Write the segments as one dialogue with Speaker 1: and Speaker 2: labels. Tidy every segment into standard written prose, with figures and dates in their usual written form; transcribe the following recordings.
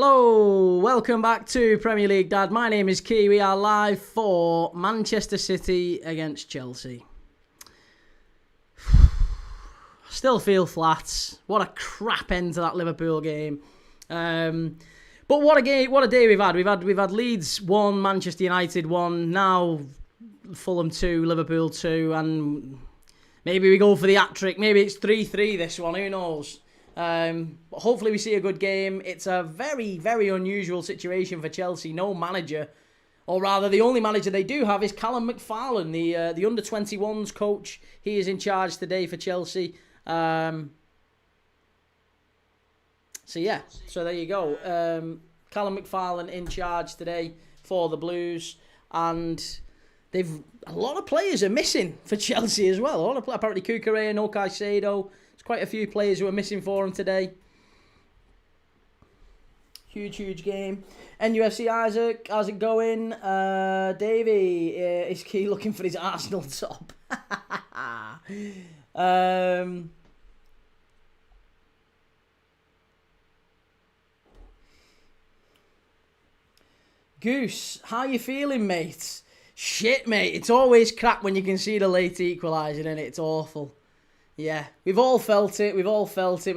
Speaker 1: Hello, welcome back to Premier League Dad. My name is Key. We are live for Manchester City against Chelsea. Still feel flat. What a crap end to that Liverpool game. But what a game! What a day we've had. We've had Leeds 1, Manchester United 1. Now Fulham 2, Liverpool 2, and maybe we go for the hat-trick. Maybe it's 3-3 this one. Who knows? But hopefully we see a good game. It's a very, very unusual situation for Chelsea. No manager, or rather the only manager they do have is Calum McFarlane, the under-21s coach. He is in charge today for Chelsea. So there you go. Calum McFarlane in charge today for the Blues, and a lot of players are missing for Chelsea as well. Apparently Kukurea, no Caicedo. Quite a few players who are missing for him today. Huge game. NUFC Isaac, how's it going? Davey, is Key looking for his Arsenal top? Goose, how you feeling, mate? Shit, mate. It's always crap when you can see the late equaliser, isn't it? It's awful. Yeah, we've all felt it, but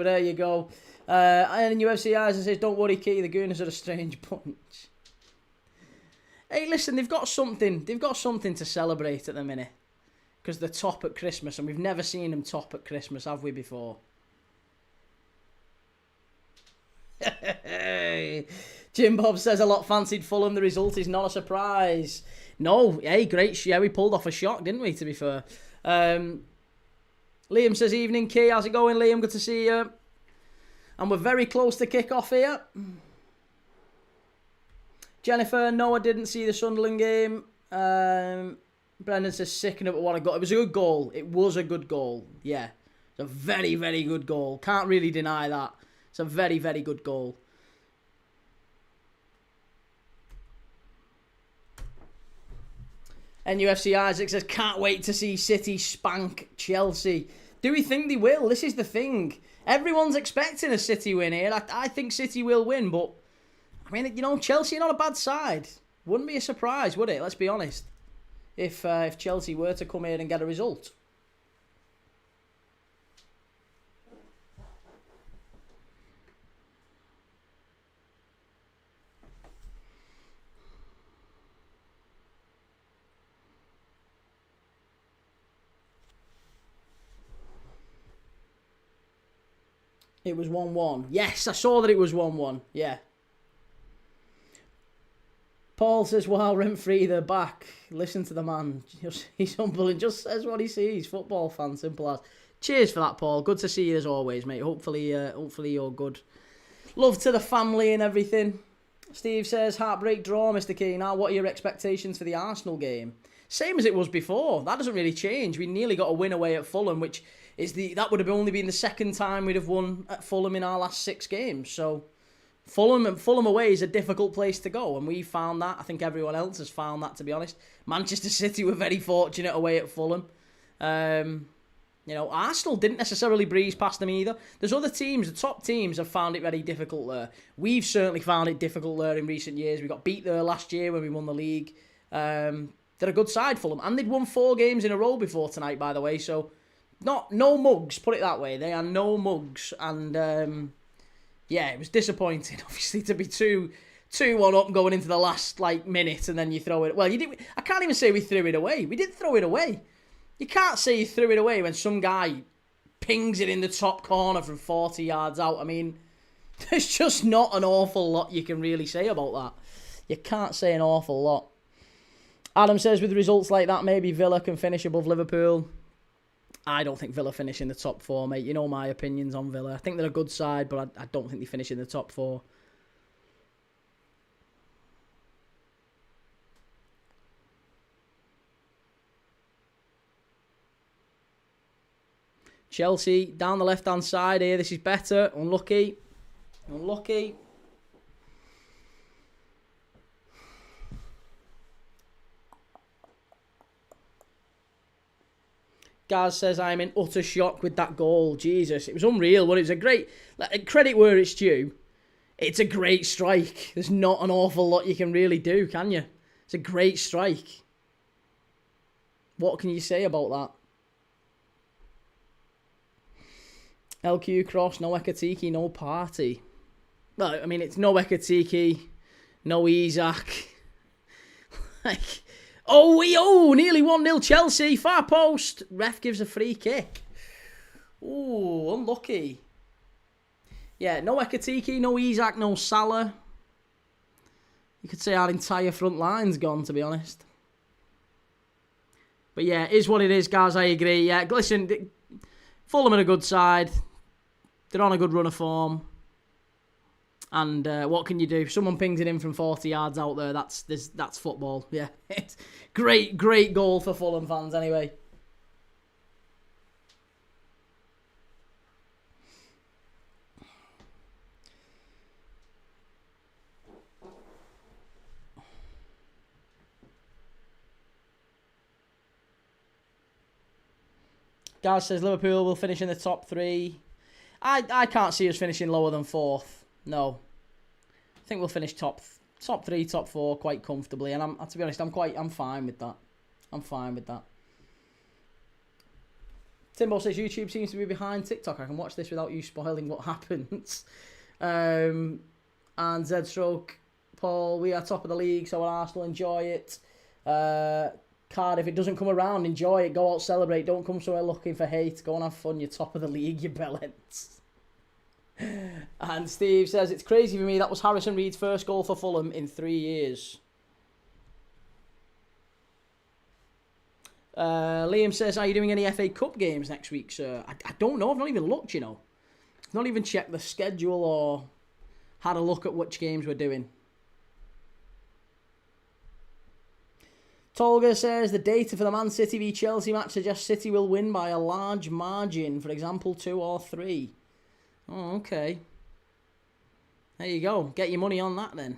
Speaker 1: there you go. And UFC Isaac says, don't worry, Key, the Gooners are a strange bunch. Hey, listen, they've got something to celebrate at the minute. Because they're top at Christmas, and we've never seen them top at Christmas, have we, before? Jim Bob says, a lot fancied Fulham, the result is not a surprise. No, hey, great, yeah, we pulled off a shock, didn't we, to be fair? Liam says, evening, Key. How's it going, Liam? Good to see you. And we're very close to kick-off here. Jennifer, no, I didn't see the Sunderland game. Brendan says, sickening, but what a goal. It was a good goal. It was a good goal. Yeah. It's a very, very good goal. Can't really deny that. It's a very, very good goal. NUFC Isaac says, can't wait to see City spank Chelsea. Do we think they will? This is the thing. Everyone's expecting a City win here. I think City will win, but I mean, you know, Chelsea are not a bad side. Wouldn't be a surprise, would it? Let's be honest. If Chelsea were to come here and get a result. It was 1-1. Yes, I saw that it was 1-1. Yeah. Paul says, wow, rent-free, they're back. Listen to the man. He's humble and just says what he sees. Football fan, simple as. Cheers for that, Paul. Good to see you as always, mate. Hopefully you're good. Love to the family and everything. Steve says, heartbreak draw, Mr. Key. Now, what are your expectations for the Arsenal game? Same as it was before. That doesn't really change. We nearly got a win away at Fulham, which that would have only been the second time we'd have won at Fulham in our last 6 games. So Fulham away is a difficult place to go, and we found that. I think everyone else has found that, to be honest. Manchester City were very fortunate away at Fulham. Arsenal didn't necessarily breeze past them either. There's other teams, the top teams, have found it very difficult there. We've certainly found it difficult there in recent years. We got beat there last year when we won the league. They're a good side, Fulham, and they'd won 4 games in a row before tonight, by the way, so no mugs, put it that way. They are no mugs, and it was disappointing, obviously, to be 2-1 up going into the last minute, and then you throw it. Well, you did. I can't even say we threw it away. We did throw it away. You can't say you threw it away when some guy pings it in the top corner from 40 yards out. I mean, there's just not an awful lot you can really say about that. You can't say an awful lot. Adam says, with results like that, maybe Villa can finish above Liverpool. I don't think Villa finish in the top 4, mate. You know my opinions on Villa. I think they're a good side, but I don't think they finish in the top 4. Chelsea, down the left-hand side here. This is better. Unlucky. Gaz says, I'm in utter shock with that goal. Jesus, it was unreal. Well, it was a great... credit where it's due. It's a great strike. There's not an awful lot you can really do, can you? It's a great strike. What can you say about that? LQ cross, no Ekatiki, no party. Well, I mean, it's no Ekatiki, no Isak. Nearly 1-0 Chelsea. Far post. Ref gives a free kick. Ooh, unlucky. Yeah, no Ekatiki, no Isak, no Salah. You could say our entire front line's gone, to be honest. But yeah, it is what it is, guys. I agree. Yeah, listen, Fulham are a good side. They're on a good run of form. And what can you do? If someone pings it in from 40 yards out there, that's football. Yeah, it's great goal for Fulham fans anyway. Gaz says Liverpool will finish in the top 3. I can't see us finishing lower than 4th. No. I think we'll finish top 3, top 4 quite comfortably, and to be honest, I'm fine with that. I'm fine with that. Timbo says YouTube seems to be behind TikTok. I can watch this without you spoiling what happens. And Z Stroke Paul, we are top of the league, so Arsenal enjoy it. Cardiff, it doesn't come around, enjoy it, go out, celebrate, don't come somewhere looking for hate, go and have fun, you're top of the league, you bellends. And Steve says, it's crazy for me, that was Harrison Reed's first goal for Fulham in 3 years. Liam says, are you doing any FA Cup games next week, sir? I don't know, I've not even looked, you know. I've not even checked the schedule or had a look at which games we're doing. Tolga says, the data for the Man City v Chelsea match suggests City will win by a large margin, for example 2 or 3. Oh, okay. There you go. Get your money on that then.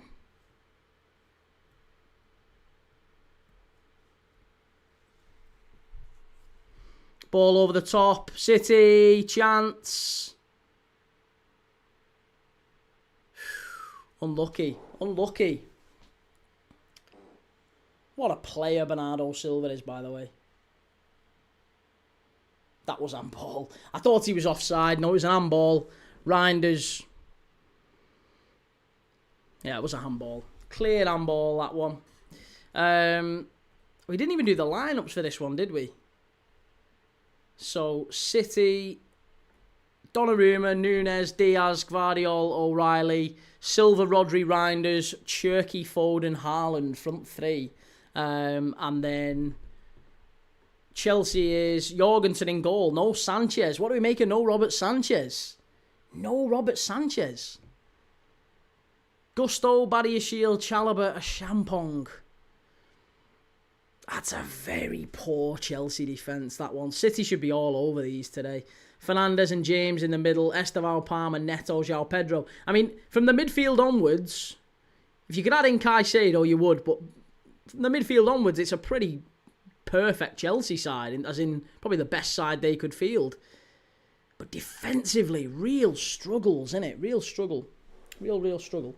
Speaker 1: Ball over the top. City. Chance. Unlucky. Unlucky. What a player Bernardo Silva is, by the way. That was handball. I thought he was offside. No, it was an handball. Reinders. Yeah, it was a handball. Clear handball, that one. We didn't even do the lineups for this one, did we? So, City, Donnarumma, Núñez, Diaz, Gvardiol, O'Reilly, Silva, Rodri, Reinders, Cherky, Foden, Haaland, front 3. And then Chelsea is Jorgensen in goal. No Sanchez. What do we make of no Robert Sanchez? No Robert Sanchez. Gusto, Badiashile, Chalobah, Champong. That's a very poor Chelsea defence, that one. City should be all over these today. Fernandes and James in the middle. Esteval, Palmer, Neto, João Pedro. I mean, from the midfield onwards, if you could add in Caicedo, you would. But from the midfield onwards, it's a pretty perfect Chelsea side, as in probably the best side they could field. But defensively, real struggles, innit? Real struggle. Real struggle.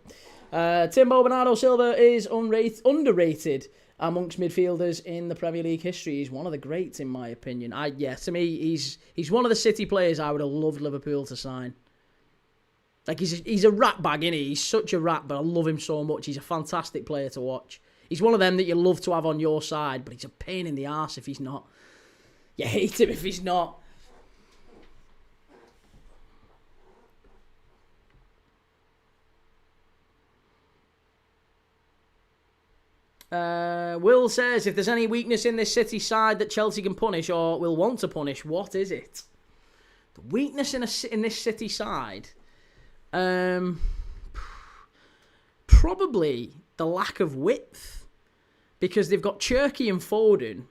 Speaker 1: Timbo Bernardo Silva is underrated amongst midfielders in the Premier League history. He's one of the greats, in my opinion. To me, he's one of the City players I would have loved Liverpool to sign. Like, he's a rat bag, innit? He's such a rat, but I love him so much. He's a fantastic player to watch. He's one of them that you love to have on your side, but he's a pain in the arse if he's not. You hate him if he's not. Will says, if there's any weakness in this City side that Chelsea can punish or will want to punish, what is it? The weakness in this City side? Probably the lack of width. Because they've got Cherky and Foden,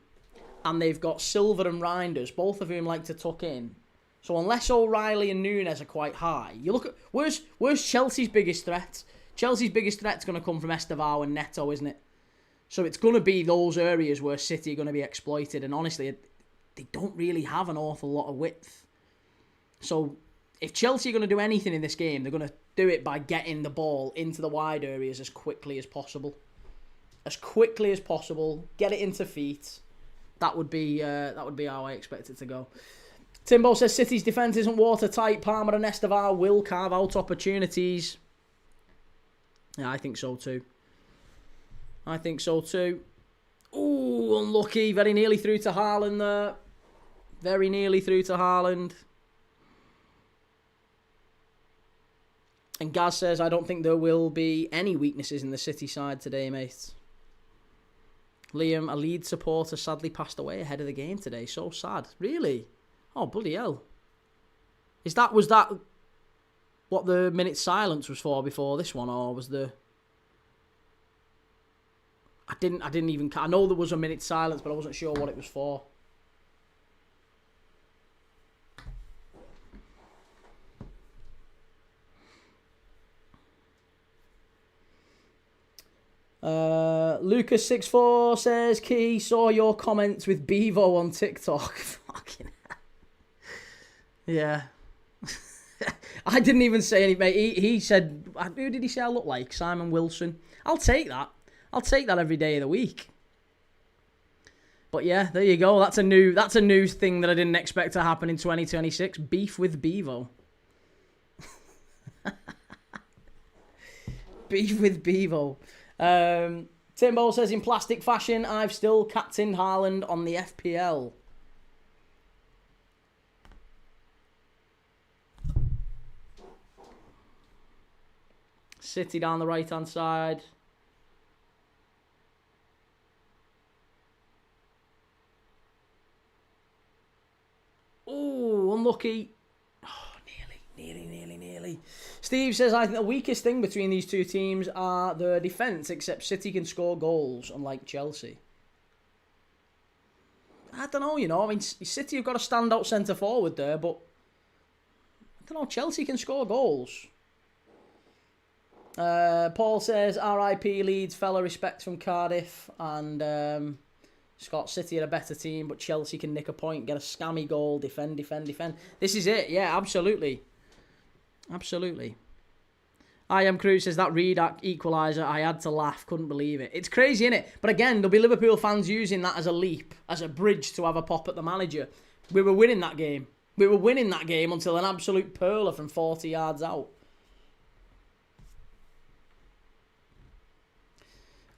Speaker 1: and they've got Silva and Reinders, both of whom like to tuck in. So unless O'Reilly and Núñez are quite high, you look at where's Chelsea's biggest threat? Chelsea's biggest threat's going to come from Esteval and Neto, isn't it? So it's going to be those areas where City are going to be exploited, and honestly, they don't really have an awful lot of width. So if Chelsea are going to do anything in this game, they're going to do it by getting the ball into the wide areas as quickly as possible. As quickly as possible, get it into feet. That would be how I expect it to go. Timbo says City's defence isn't watertight. Palmer and Estevar will carve out opportunities. Yeah, I think so too. Ooh, unlucky. Very nearly through to Haaland there. Very nearly through to Haaland. And Gaz says, I don't think there will be any weaknesses in the City side today, mate. Liam, a Leeds supporter, sadly passed away ahead of the game today. So sad. Really? Oh, bloody hell. Was that what the minute silence was for before this one, or was the... I didn't even... I know there was a minute silence, but I wasn't sure what it was for. Lucas64 says, Key, saw your comments with Bevo on TikTok. Fucking hell. Yeah. I didn't even say anything, mate. He said, who did he say I look like? Simon Wilson. I'll take that. I'll take that every day of the week. But yeah, there you go. That's a new thing that I didn't expect to happen in 2026. Beef with Bevo. Beef with Bevo. Timbo says, in plastic fashion, I've still captained Haaland on the FPL. City down the right-hand side. Oh, unlucky. Oh, nearly. Steve says, I think the weakest thing between these two teams are the defence, except City can score goals, unlike Chelsea. I don't know, I mean, City have got a standout centre-forward there, but I don't know, Chelsea can score goals. Paul says, RIP Leeds, fella, respect from Cardiff, and Scott, City are a better team, but Chelsea can nick a point, get a scammy goal, defend. This is it, yeah, absolutely. I Am Cruz says, that Reed equaliser, I had to laugh, couldn't believe it. It's crazy, innit? But again, there'll be Liverpool fans using that as a leap, as a bridge to have a pop at the manager. We were winning that game. Until an absolute perler from 40 yards out.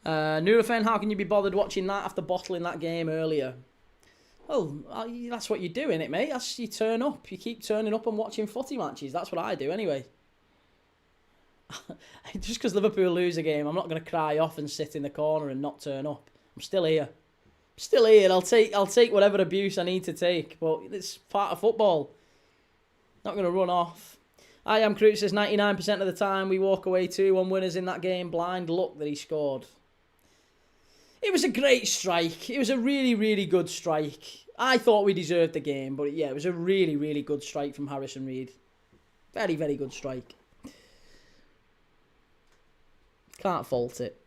Speaker 1: Nurofen, how can you be bothered watching that after bottling that game earlier? Well, that's what you do, innit, mate? You turn up. You keep turning up and watching footy matches. That's what I do, anyway. Just because Liverpool lose a game, I'm not going to cry off and sit in the corner and not turn up. I'm still here. I'll take whatever abuse I need to take, but it's part of football. Not going to run off. I Am Cruz says 99% of the time we walk away 2-1 winners in that game. Blind luck that he scored. It was a great strike. It was a really, really good strike. I thought we deserved the game, but yeah, it was a really, really good strike from Harrison Reed. Very, very good strike. Can't fault it.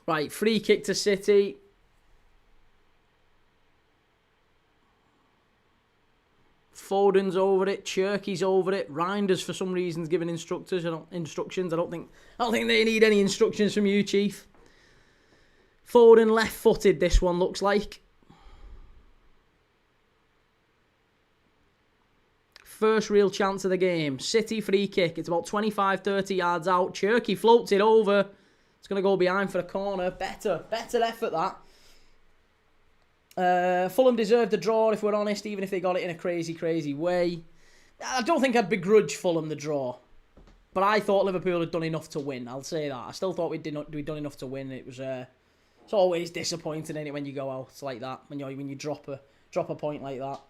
Speaker 1: Right, free kick to City. Foden's over it. Cherky's over it. Reinders, for some reason, is giving instructions. I don't think they need any instructions from you, Chief. Foden left-footed. This one looks like. First real chance of the game. City free kick. It's about 25-30 yards out. Cherky floats it over. It's going to go behind for a corner. Better effort, that. Fulham deserved the draw, if we're honest, even if they got it in a crazy, crazy way. I don't think I'd begrudge Fulham the draw. But I thought Liverpool had done enough to win. I'll say that. I still thought we'd done enough to win. It was it's always disappointing, isn't it, when you go out like that, when you drop a point like that.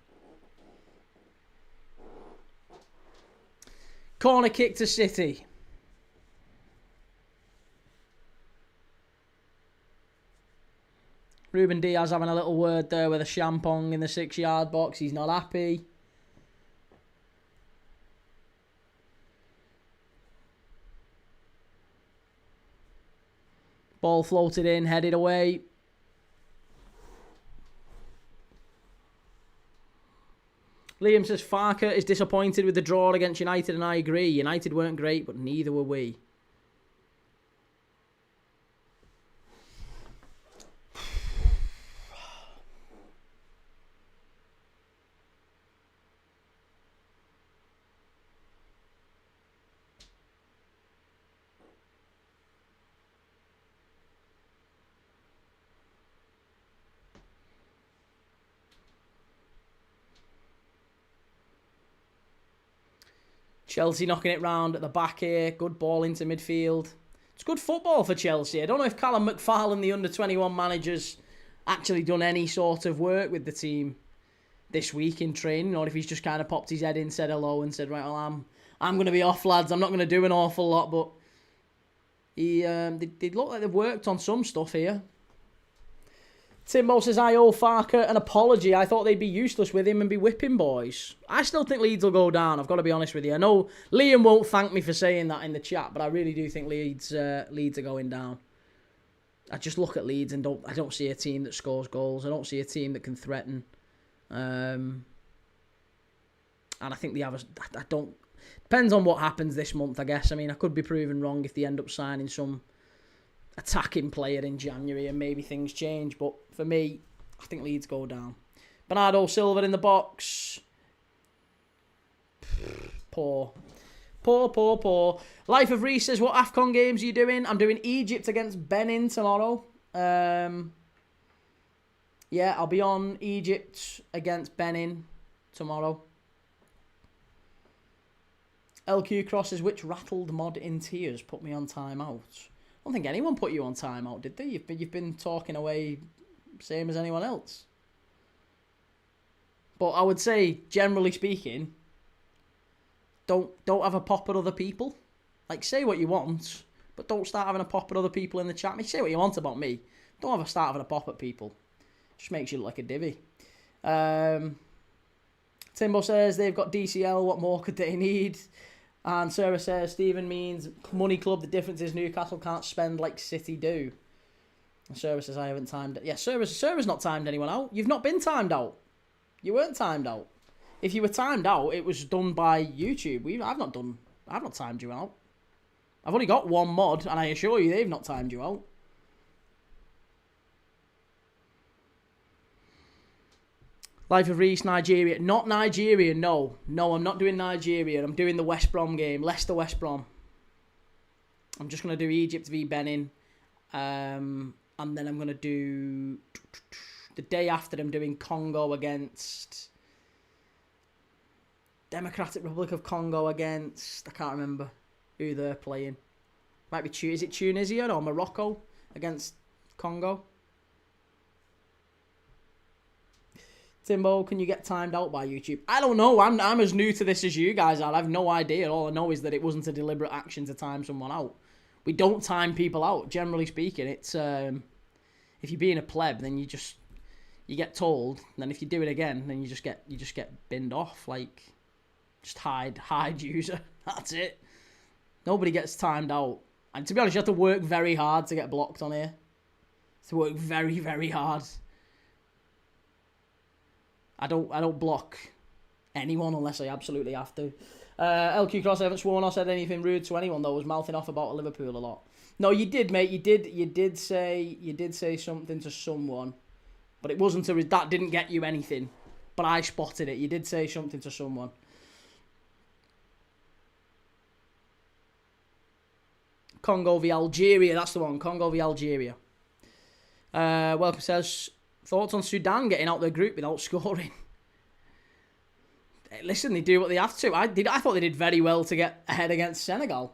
Speaker 1: Corner kick to City. Ruben Diaz having a little word there with a Champong in the 6-yard box. He's not happy. Ball floated in, headed away. Liam says, Farker is disappointed with the draw against United, and I agree. United weren't great, but neither were we. Chelsea knocking it round at the back here. Good ball into midfield. It's good football for Chelsea. I don't know if Calum McFarlane, the under-21 manager's actually done any sort of work with the team this week in training, or if he's just kind of popped his head in, said hello and said, right, well, I'm going to be off, lads. I'm not going to do an awful lot, but they look like they've worked on some stuff here. Timbo says, I owe Farker an apology. I thought they'd be useless with him and be whipping boys. I still think Leeds will go down. I've got to be honest with you. I know Liam won't thank me for saying that in the chat, but I really do think Leeds are going down. I just look at Leeds and I don't see a team that scores goals. I don't see a team that can threaten. And I think they have I don't... Depends on what happens this month, I guess. I mean, I could be proven wrong if they end up signing some attacking player in January and maybe things change, but for me, I think Leeds go down. Bernardo Silva in the box. Poor. Life of Reese says, what AFCON games are you doing? I'm doing Egypt against Benin tomorrow. Yeah, I'll be on Egypt against Benin tomorrow. LQ crosses, which rattled mod in tears put me on timeout. I don't think anyone put you on timeout, did they? You've been talking away, same as anyone else. But I would say, generally speaking, don't have a pop at other people. Like, say what you want, but don't start having a pop at other people in the chat. I mean, say what you want about me. Don't start having a pop at people. Just makes you look like a divvy. Timbo says they've got DCL. What more could they need? And Sarah says, Stephen means money club. The difference is Newcastle can't spend like City do. And Sarah says, I haven't timed it. Yeah, Sarah's not timed anyone out. You've not been timed out. You weren't timed out. If you were timed out, it was done by YouTube. I've not timed you out. I've only got one mod, and I assure you they've not timed you out. Life of Reese, Nigeria. Not Nigeria, no. No, I'm not doing Nigeria. I'm doing the West Brom game. Leicester-West Brom. I'm just going to do Egypt v Benin. And then I'm going to do... The day after, I'm doing Congo against... Democratic Republic of Congo against... I can't remember who they're playing. Might be... Is it Tunisia or Morocco against Congo? Timbo, can you get timed out by YouTube? I don't know. I'm as new to this as you guys are. I have no idea. All I know is that it wasn't a deliberate action to time someone out. We don't time people out. Generally speaking, it's if you're being a pleb, then you get told. And then if you do it again, then you just get binned off. Like, just hide user. That's it. Nobody gets timed out. And to be honest, you have to work very hard to get blocked on here. To work very, very hard. I don't block anyone unless I absolutely have to. LQ Cross, I haven't sworn or said anything rude to anyone though. I was mouthing off about Liverpool a lot. No, you did, mate. You did say something to someone, but it wasn't that didn't get you anything. But I spotted it. You did say something to someone. Congo v Algeria, that's the one. Congo v Algeria. Welcome says, thoughts on Sudan getting out their group without scoring? Listen, they do what they have to. I thought they did very well to get ahead against Senegal.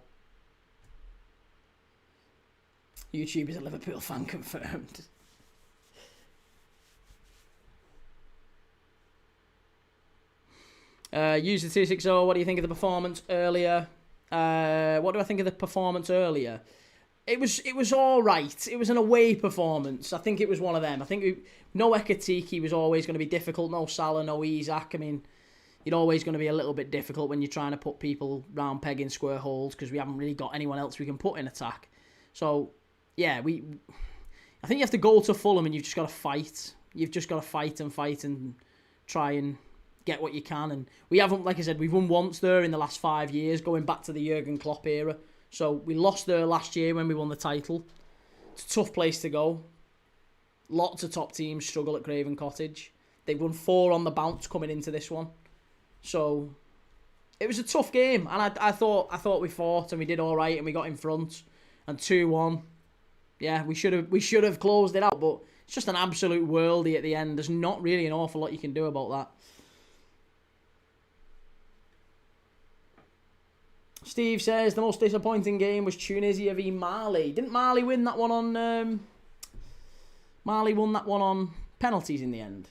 Speaker 1: YouTube is a Liverpool fan confirmed. User 260, what do you think of the performance earlier? What do I think of the performance earlier? It was all right. It was an away performance. I think it was one of them. I think no Ekatiki was always going to be difficult. No Salah, no Isak. I mean, you're always going to be a little bit difficult when you're trying to put people round peg in square holes because we haven't really got anyone else we can put in attack. So, yeah, I think you have to go to Fulham and you've just got to fight. You've just got to fight and try and get what you can. And we haven't, like I said, we've won once there in the last 5 years, going back to the Jurgen Klopp era. So we lost there last year when we won the title. It's a tough place to go. Lots of top teams struggle at Craven Cottage. They won 4 on the bounce coming into this one. So it was a tough game, and I thought we fought and we did all right and we got in front and 2-1. Yeah, we should have closed it out, but it's just an absolute worldie at the end. There's not really an awful lot you can do about that. Steve says the most disappointing game was Tunisia v Mali. Didn't Mali win that one on? Mali won that one on penalties in the end.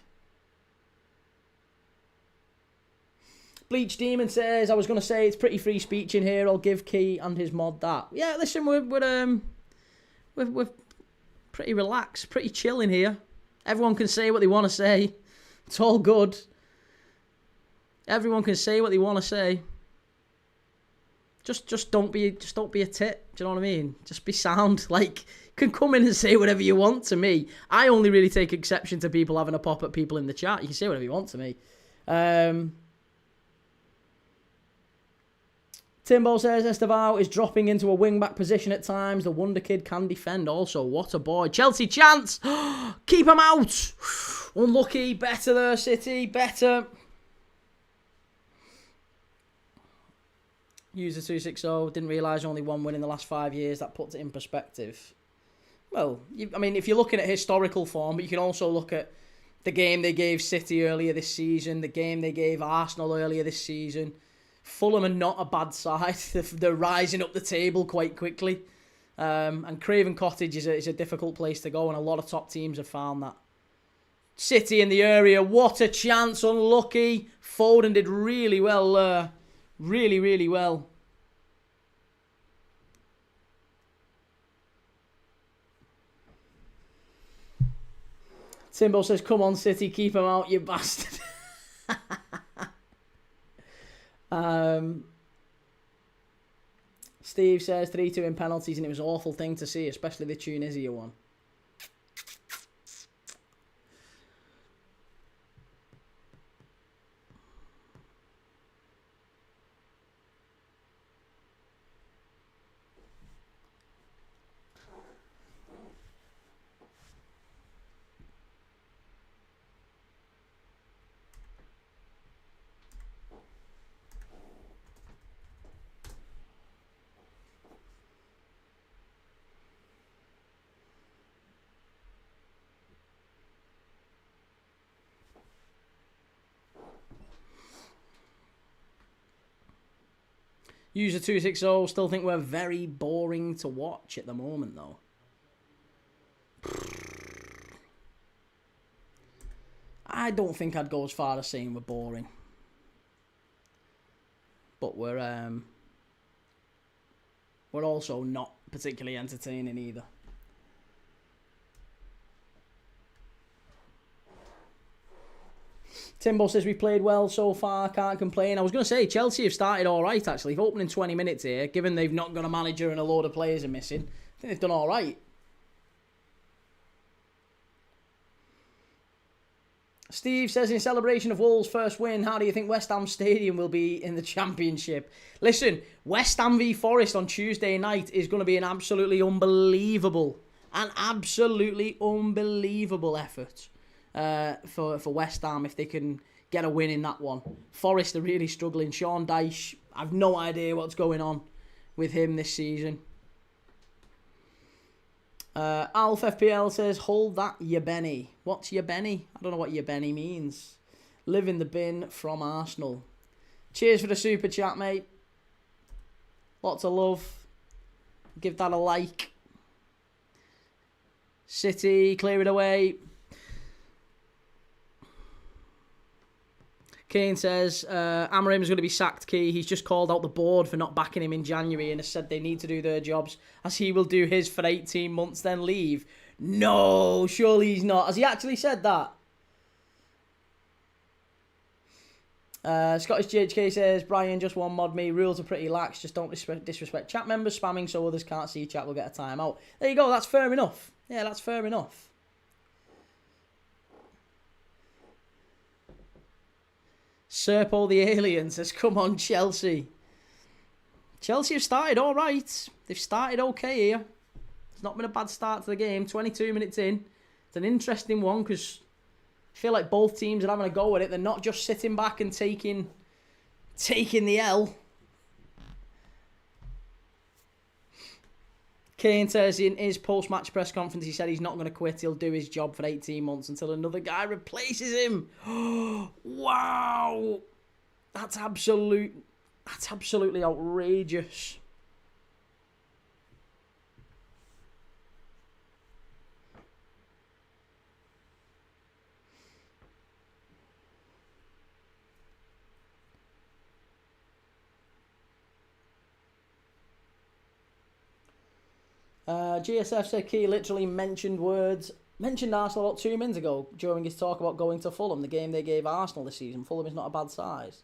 Speaker 1: Bleach Demon says, I was going to say it's pretty free speech in here. I'll give Key and his mod that. Yeah, listen, we're pretty relaxed, pretty chill in here. Everyone can say what they want to say. It's all good. Everyone can say what they want to say. Just don't be a tit. Do you know what I mean? Just be sound. Like, you can come in and say whatever you want to me. I only really take exception to people having a pop at people in the chat. You can say whatever you want to me. Timbo says Estevao is dropping into a wing-back position at times. The Wonder Kid can defend also. What a boy. Chelsea chance. Keep him out. Unlucky. Better there, City. Better. User 260. Didn't realise only one win in the last 5 years. That puts it in perspective. Well, I mean, if you're looking at historical form, but you can also look at the game they gave City earlier this season, the game they gave Arsenal earlier this season. Fulham are not a bad side. They're rising up the table quite quickly. And Craven Cottage is a difficult place to go, and a lot of top teams have found that. City in the area. What a chance. Unlucky. Foden did really well. Really, really well. Timbo says, come on, City. Keep him out, you bastard. Steve says 3-2 in penalties, and it was an awful thing to see, especially the Tunisia one. User 260 still think we're very boring to watch at the moment, though. I don't think I'd go as far as saying we're boring, but we're also not particularly entertaining either. Timbo says we played well so far, can't complain. I was going to say, Chelsea have started all right, actually. They've opened in 20 minutes here, given they've not got a manager and a load of players are missing. I think they've done all right. Steve says, in celebration of Wolves' first win, how do you think West Ham Stadium will be in the Championship? Listen, West Ham v Forest on Tuesday night is going to be an absolutely unbelievable effort. For West Ham, if they can get a win in that one. Forest are really struggling. Sean Dyche, I've no idea what's going on with him this season. Alf FPL says, hold that, Yebeni. What's Yebeni? I don't know what Yebeni means. Live in the bin from Arsenal. Cheers for the super chat, mate. Lots of love. Give that a like. City, clear it away. Kane says, Amorim is going to be sacked, Key. He's just called out the board for not backing him in January and has said they need to do their jobs, as he will do his for 18 months, then leave. No, surely he's not. Has he actually said that? Scottish GHK says, Brian, just one mod me. Rules are pretty lax. Just don't disrespect chat members. Spamming so others can't see chat will get a timeout. There you go. That's fair enough. Yeah, that's fair enough. Serpo the Alien says, come on, Chelsea. Chelsea have started all right. They've started okay here. It's not been a bad start to the game. 22 minutes in. It's an interesting one because I feel like both teams are having a go at it. They're not just sitting back and taking the L. Kane says in his post-match press conference, he said he's not going to quit. He'll do his job for 18 months until another guy replaces him. Wow. That's absolutely outrageous. GSF said Key literally mentioned Arsenal about 2 minutes ago during his talk about going to Fulham, the game they gave Arsenal this season. Fulham is not a bad size.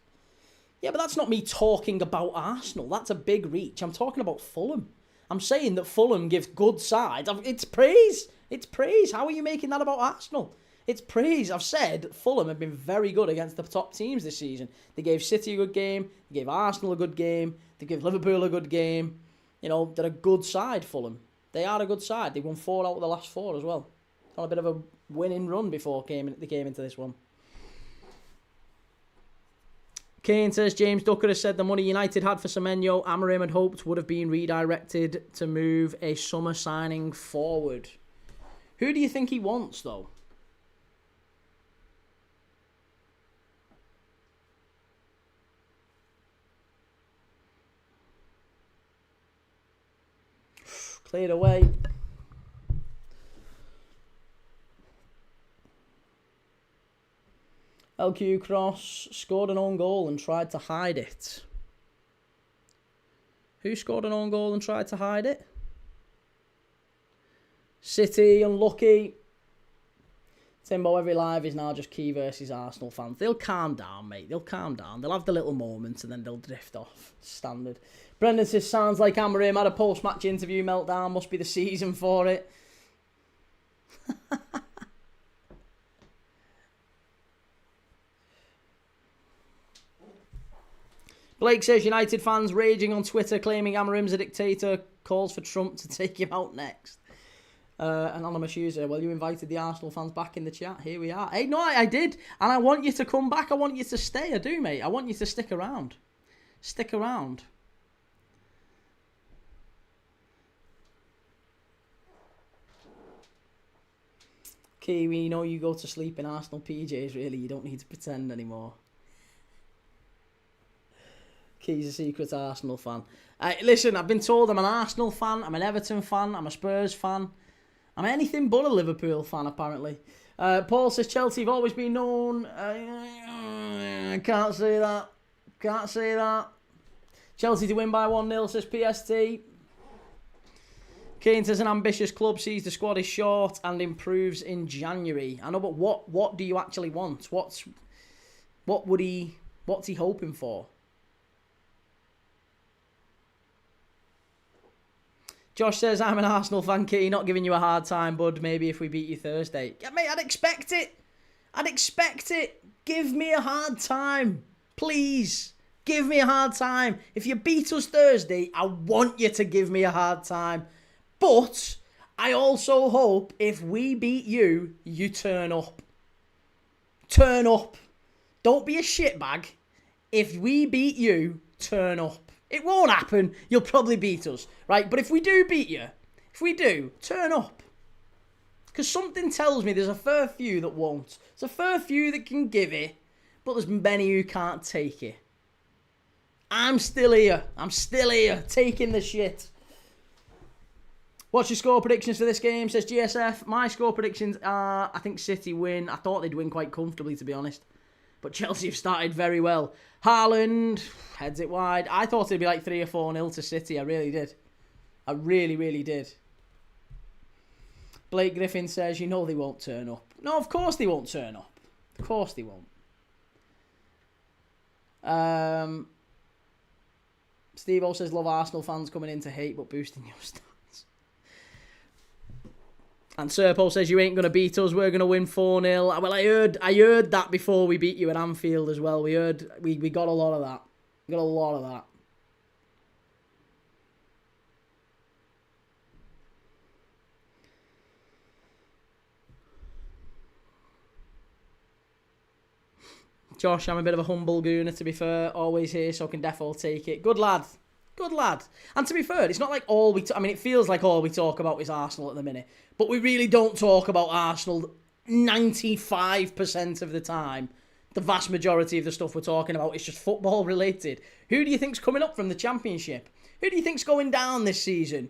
Speaker 1: Yeah, but that's not me talking about Arsenal. That's a big reach. I'm talking about Fulham. I'm saying that Fulham gives good sides. It's praise. It's praise. How are you making that about Arsenal? It's praise. I've said Fulham have been very good against the top teams this season. They gave City a good game. They gave Arsenal a good game. They gave Liverpool a good game. You know, they're a good side, Fulham. They are a good side. They won 4 out of the last 4 as well. On a bit of a winning run before they came into this one. Kane says James Ducker has said the money United had for Semenyo, Amorim had hoped would have been redirected to move a summer signing forward. Who do you think he wants, though? Cleared away. LQ Cross scored an own goal and tried to hide it. Who scored an own goal and tried to hide it? City, unlucky. Timbo, every live is now just Key versus Arsenal fans. They'll calm down, mate. They'll calm down. They'll have the little moments and then they'll drift off. Standard. Brendan says, sounds like Amorim had a post-match interview meltdown. Must be the season for it. Blake says, United fans raging on Twitter claiming Amorim's a dictator. Calls for Trump to take him out next. Anonymous user, well, you invited the Arsenal fans back in the chat. Here we are. Hey, no, I did. And I want you to come back. I want you to stay. I do, mate. I want you to stick around. Stick around. Kiwi, you know you go to sleep in Arsenal PJs, really. You don't need to pretend anymore. Key's a secret Arsenal fan. Listen, I've been told I'm an Arsenal fan, I'm an Everton fan, I'm a Spurs fan. I'm anything but a Liverpool fan, apparently. Paul says Chelsea have always been known. Can't say that. Can't say that. Chelsea to win by 1-0, says PST. Kane says an ambitious club sees the squad is short and improves in January. I know, but what do you actually want? What's he hoping for? Josh says, I'm an Arsenal fan, Kitty, not giving you a hard time, bud. Maybe if we beat you Thursday. Yeah, mate, I'd expect it. I'd expect it. Give me a hard time. Please. Give me a hard time. If you beat us Thursday, I want you to give me a hard time. But I also hope if we beat you, you turn up. Turn up. Don't be a shitbag. If we beat you, turn up. It won't happen. You'll probably beat us, right? But if we do beat you, turn up. Because something tells me there's a fair few that won't. There's a fair few that can give it, but there's many who can't take it. I'm still here. Taking the shit. What's your score predictions for this game, says GSF. My score predictions are, I think City win. I thought they'd win quite comfortably, to be honest. But Chelsea have started very well. Haaland heads it wide. I thought it'd be like 3 or 4-0 to City. I really did. I really, really did. Blake Griffin says, you know they won't turn up. No, of course they won't turn up. Of course they won't. Steve O says, love Arsenal fans coming in to hate but boosting your stats. And Serpo says you ain't going to beat us. We're going to win 4-0. Well, I heard that before we beat you at Anfield as well. We got a lot of that. We got a lot of that. Josh, I'm a bit of a humble gooner, to be fair. Always here, so I can definitely take it. Good lad. Good lad. And to be fair, it's not like all we... I mean, it feels like all we talk about is Arsenal at the minute. But we really don't talk about Arsenal 95% of the time. The vast majority of the stuff we're talking about is just football related. Who do you think's coming up from the Championship? Who do you think's going down this season?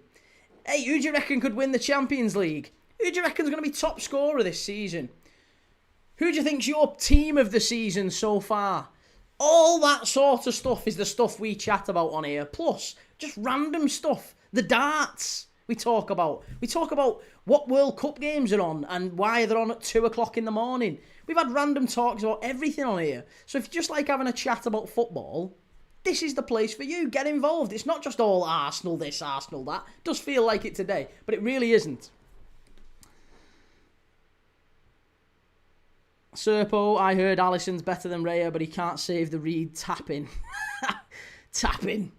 Speaker 1: Hey, who do you reckon could win the Champions League? Who do you reckon's going to be top scorer this season? Who do you think's your team of the season so far? All that sort of stuff is the stuff we chat about on here. Plus, just random stuff. The darts we talk about. We talk about what World Cup games are on and why they're on at 2 o'clock in the morning. We've had random talks about everything on here. So if you just like having a chat about football, this is the place for you. Get involved. It's not just all Arsenal this, Arsenal that. It does feel like it today, but it really isn't. Serpo, I heard Alisson's better than Raya, but he can't save the Reed tapping. Tapping.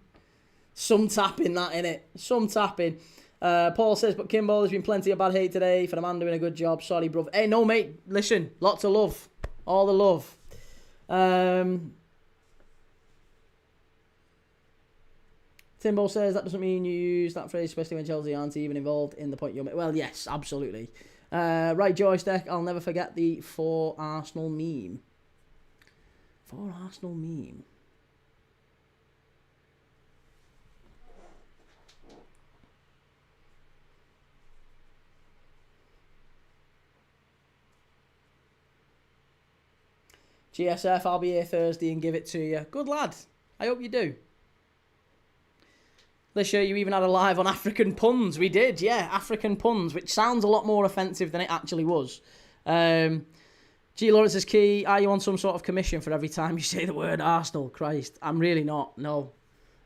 Speaker 1: Some tapping, that, innit? Some tapping. Paul says, but Kimbo, there's been plenty of bad hate today for the man doing a good job. Sorry, bruv. Hey, no, mate. Listen, lots of love. All the love. Timbo says, that doesn't mean you use that phrase, especially when Chelsea aren't even involved in the point you're making. Well, yes, absolutely. Right joystick, I'll never forget the For Arsenal meme. For Arsenal meme. GSF, I'll be here Thursday and give it to you. Good lad. I hope you do. This year you even had a live on African puns. We did, yeah, African puns, which sounds a lot more offensive than it actually was. G. Lawrence is key. Are you on some sort of commission for every time you say the word Arsenal? Christ, I'm really not. No,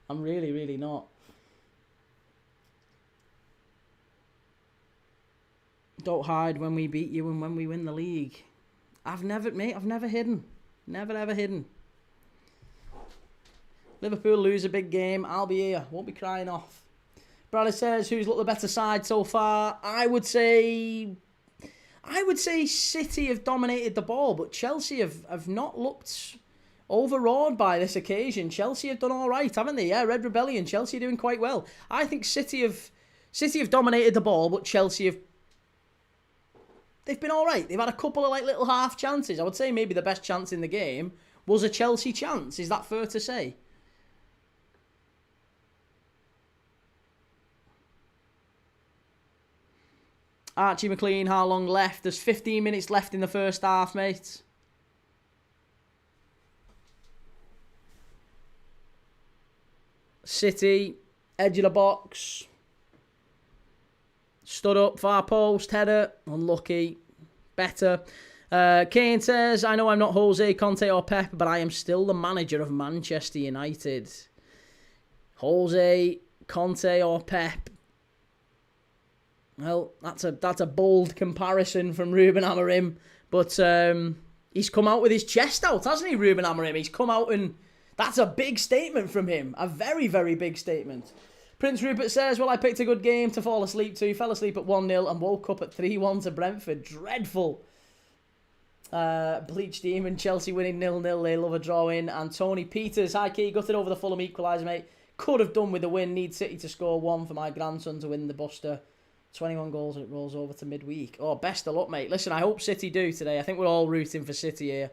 Speaker 1: I'm really, really not. Don't hide when we beat you and when we win the league. I've never hidden. Never, ever hidden. Liverpool lose a big game. I'll be here. Won't be crying off. Bradley says, who's looked the better side so far? I would say City have dominated the ball, but Chelsea have not looked overawed by this occasion. Chelsea have done all right, haven't they? Yeah, Red Rebellion. Chelsea are doing quite well. I think City have dominated the ball, but Chelsea they've been all right. They've had a couple of little half chances. I would say maybe the best chance in the game was a Chelsea chance. Is that fair to say? Archie McLean, how long left? There's 15 minutes left in the first half, mate. City, edge of the box. Stood up, far post, header, unlucky. Better. Kane says, I know I'm not Jose, Conte or Pep, but I am still the manager of Manchester United. Jose, Conte or Pep. Well, that's a bold comparison from Ruben Amorim, but he's come out with his chest out, hasn't he, Ruben Amorim? He's come out and that's a big statement from him. A very, very big statement. Prince Rupert says, well, I picked a good game to fall asleep to. Fell asleep at 1-0 and woke up at 3-1 to Brentford. Dreadful. Bleach Demon, Chelsea winning 0-0. They love a draw in. And Tony Peters, hi Key, gutted over the Fulham equaliser, mate. Could have done with a win. Need City to score one for my grandson to win the Buster. 21 goals and it rolls over to midweek. Oh, best of luck, mate. Listen, I hope City do today. I think we're all rooting for City here.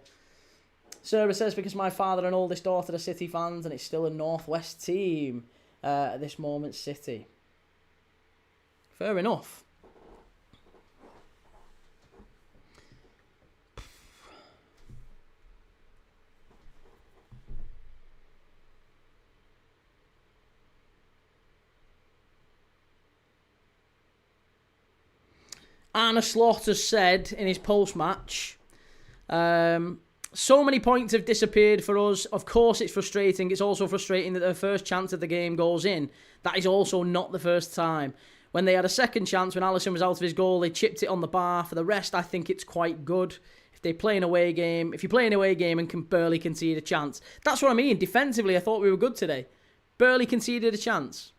Speaker 1: Sarah says, because my father and oldest daughter are City fans and it's still a Northwest team at this moment, City. Fair enough. Arne Slot has said in his post-match, so many points have disappeared for us. Of course it's frustrating. It's also frustrating that the first chance of the game goes in. That is also not the first time. When they had a second chance, when Alisson was out of his goal, they chipped it on the bar. For the rest, I think it's quite good. If they play an away game, if you play an away game and can barely concede a chance, that's what I mean. Defensively, I thought we were good today. Barely conceded a chance.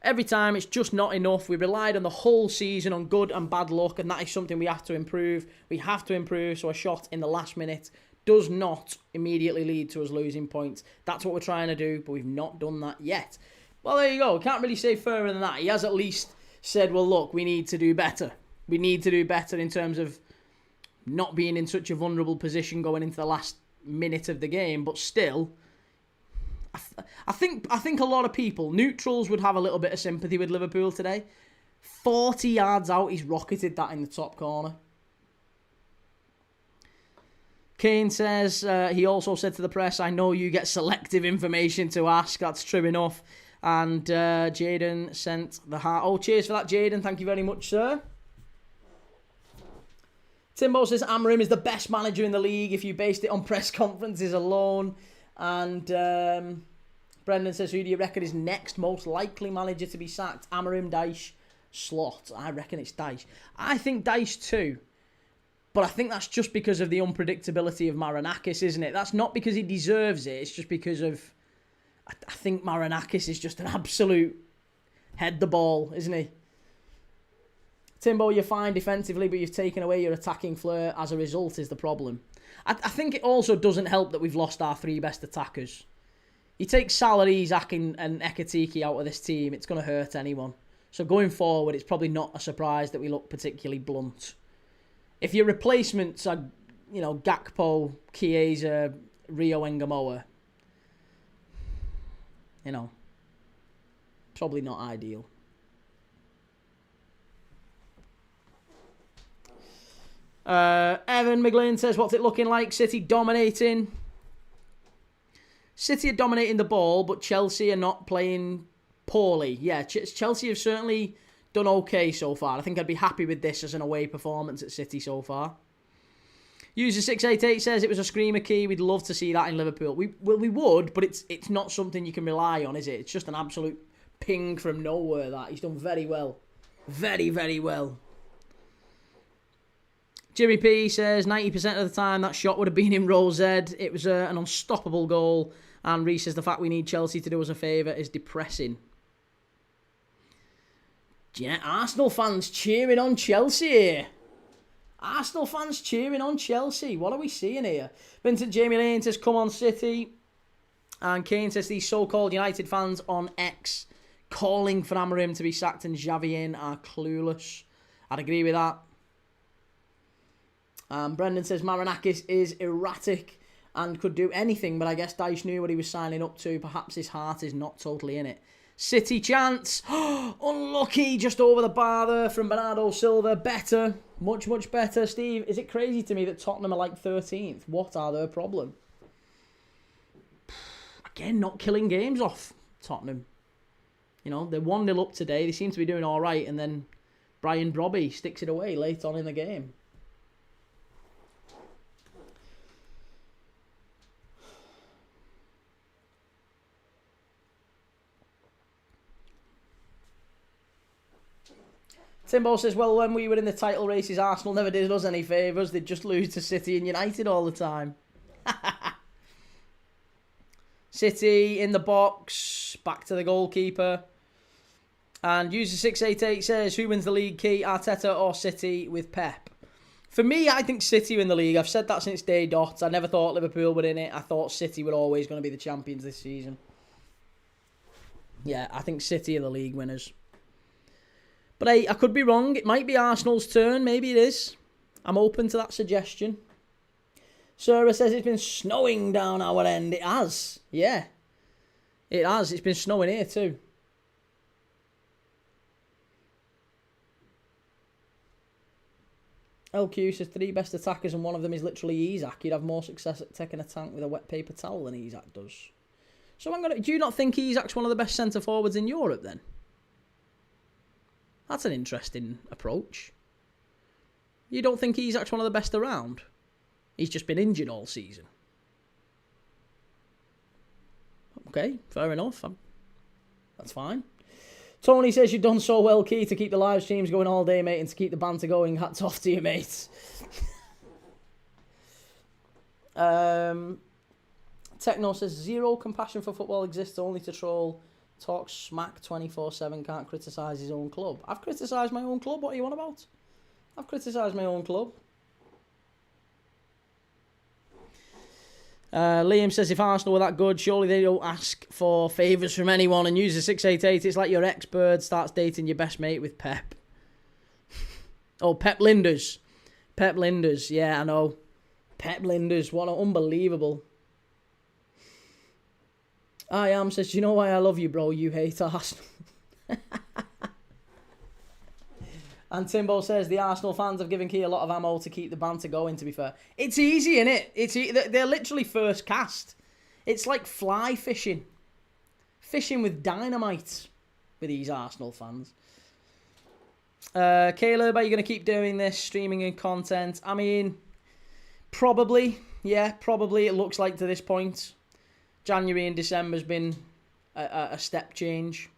Speaker 1: Every time, it's just not enough. We relied on the whole season on good and bad luck, and that is something we have to improve. We have to improve, so a shot in the last minute does not immediately lead to us losing points. That's what we're trying to do, but we've not done that yet. Well, there you go. Can't really say further than that. He has at least said, well, look, we need to do better. We need to do better in terms of not being in such a vulnerable position going into the last minute of the game, but still, I think a lot of people, neutrals, would have a little bit of sympathy with Liverpool today. 40 yards out, he's rocketed that in the top corner. Kane says, he also said to the press, I know you get selective information to ask. That's true enough. And Jaden sent the heart. Oh, cheers for that, Jaden. Thank you very much, sir. Timbo says, Amorim is the best manager in the league if you based it on press conferences alone. And Brendan says, who do you reckon is next most likely manager to be sacked? Amorim, Dyche, Slot. I reckon it's Dyche. I think Dyche too. But I think that's just because of the unpredictability of Marinakis, isn't it? That's not because he deserves it. It's just because of... I think Marinakis is just an absolute head the ball, isn't he? Timbo, you're fine defensively, but you've taken away your attacking flair. As a result is the problem. I think it also doesn't help that we've lost our three best attackers. You take Salah, Isak and Ekitike out of this team, it's going to hurt anyone. So going forward, it's probably not a surprise that we look particularly blunt. If your replacements are, Gakpo, Chiesa, Rio Ngamoa, probably not ideal. Evan McGlynn says, what's it looking like? City dominating. City are dominating the ball, but Chelsea are not playing poorly. Yeah, Chelsea have certainly done okay so far. I think I'd be happy with this as an away performance at City so far. User688 says it was a screamer key. We'd love to see that in Liverpool. We would, but it's not something you can rely on, is it? It's just an absolute ping from nowhere that. He's done very well. Very, very well. Jimmy P says 90% of the time that shot would have been in row Z. It was an unstoppable goal. And Reece says the fact we need Chelsea to do us a favour is depressing. Yeah, Arsenal fans cheering on Chelsea. Arsenal fans cheering on Chelsea. What are we seeing here? Vincent Jamie Lane says, come on City. And Kane says these so-called United fans on X calling for Amorim to be sacked and Xavi are clueless. I'd agree with that. Brendan says Marinakis is erratic and could do anything, but I guess Dyche knew what he was signing up to. Perhaps his heart is not totally in it. City chance. Unlucky, just over the bar there from Bernardo Silva. Better. Much, much better. Steve, is it crazy to me that Tottenham are like 13th? What are their problem? Again, not killing games off Tottenham. They're 1-0 up today. They seem to be doing all right, and then Brian Brobby sticks it away late on in the game. Timbo says, well, when we were in the title races, Arsenal never did us any favours. They'd just lose to City and United all the time. City in the box. Back to the goalkeeper. And User688 says, who wins the league, Key, Arteta or City with Pep? For me, I think City win the league. I've said that since day dot. I never thought Liverpool were in it. I thought City were always going to be the champions this season. Yeah, I think City are the league winners. But hey, I could be wrong. It might be Arsenal's turn. Maybe it is. I'm open to that suggestion. Sarah says it's been snowing down our end. It has. Yeah. It has. It's been snowing here too. LQ says 3 best attackers and one of them is literally Isak. You'd have more success at taking a tank with a wet paper towel than Isak does. So do you not think Isak's one of the best centre forwards in Europe then? That's an interesting approach. You don't think Isak's one of the best around? He's just been injured all season. Okay, fair enough. That's fine. Tony says you've done so well, Key, to keep the live streams going all day, mate, and to keep the banter going. Hats off to you, mate. Techno says zero compassion for football exists, only to troll. Talk smack 24/7, can't criticise his own club. I've criticised my own club, what are you on about? I've criticised my own club. Liam says if Arsenal were that good, surely they don't ask for favours from anyone and use the 688. It's like your ex-bird starts dating your best mate with Pep. Oh, Pep Linders. Pep Linders, yeah, I know. Pep Linders, what an unbelievable. I am says, do you know why I love you, bro? You hate Arsenal. And Timbo says the Arsenal fans have given Key a lot of ammo to keep the banter going, to be fair. It's easy, innit? They're literally first cast. It's like fly fishing. Fishing with dynamite with these Arsenal fans. Caleb, are you going to keep doing this, streaming and content? I mean, probably. Yeah, probably it looks like to this point. January and December has been a step change.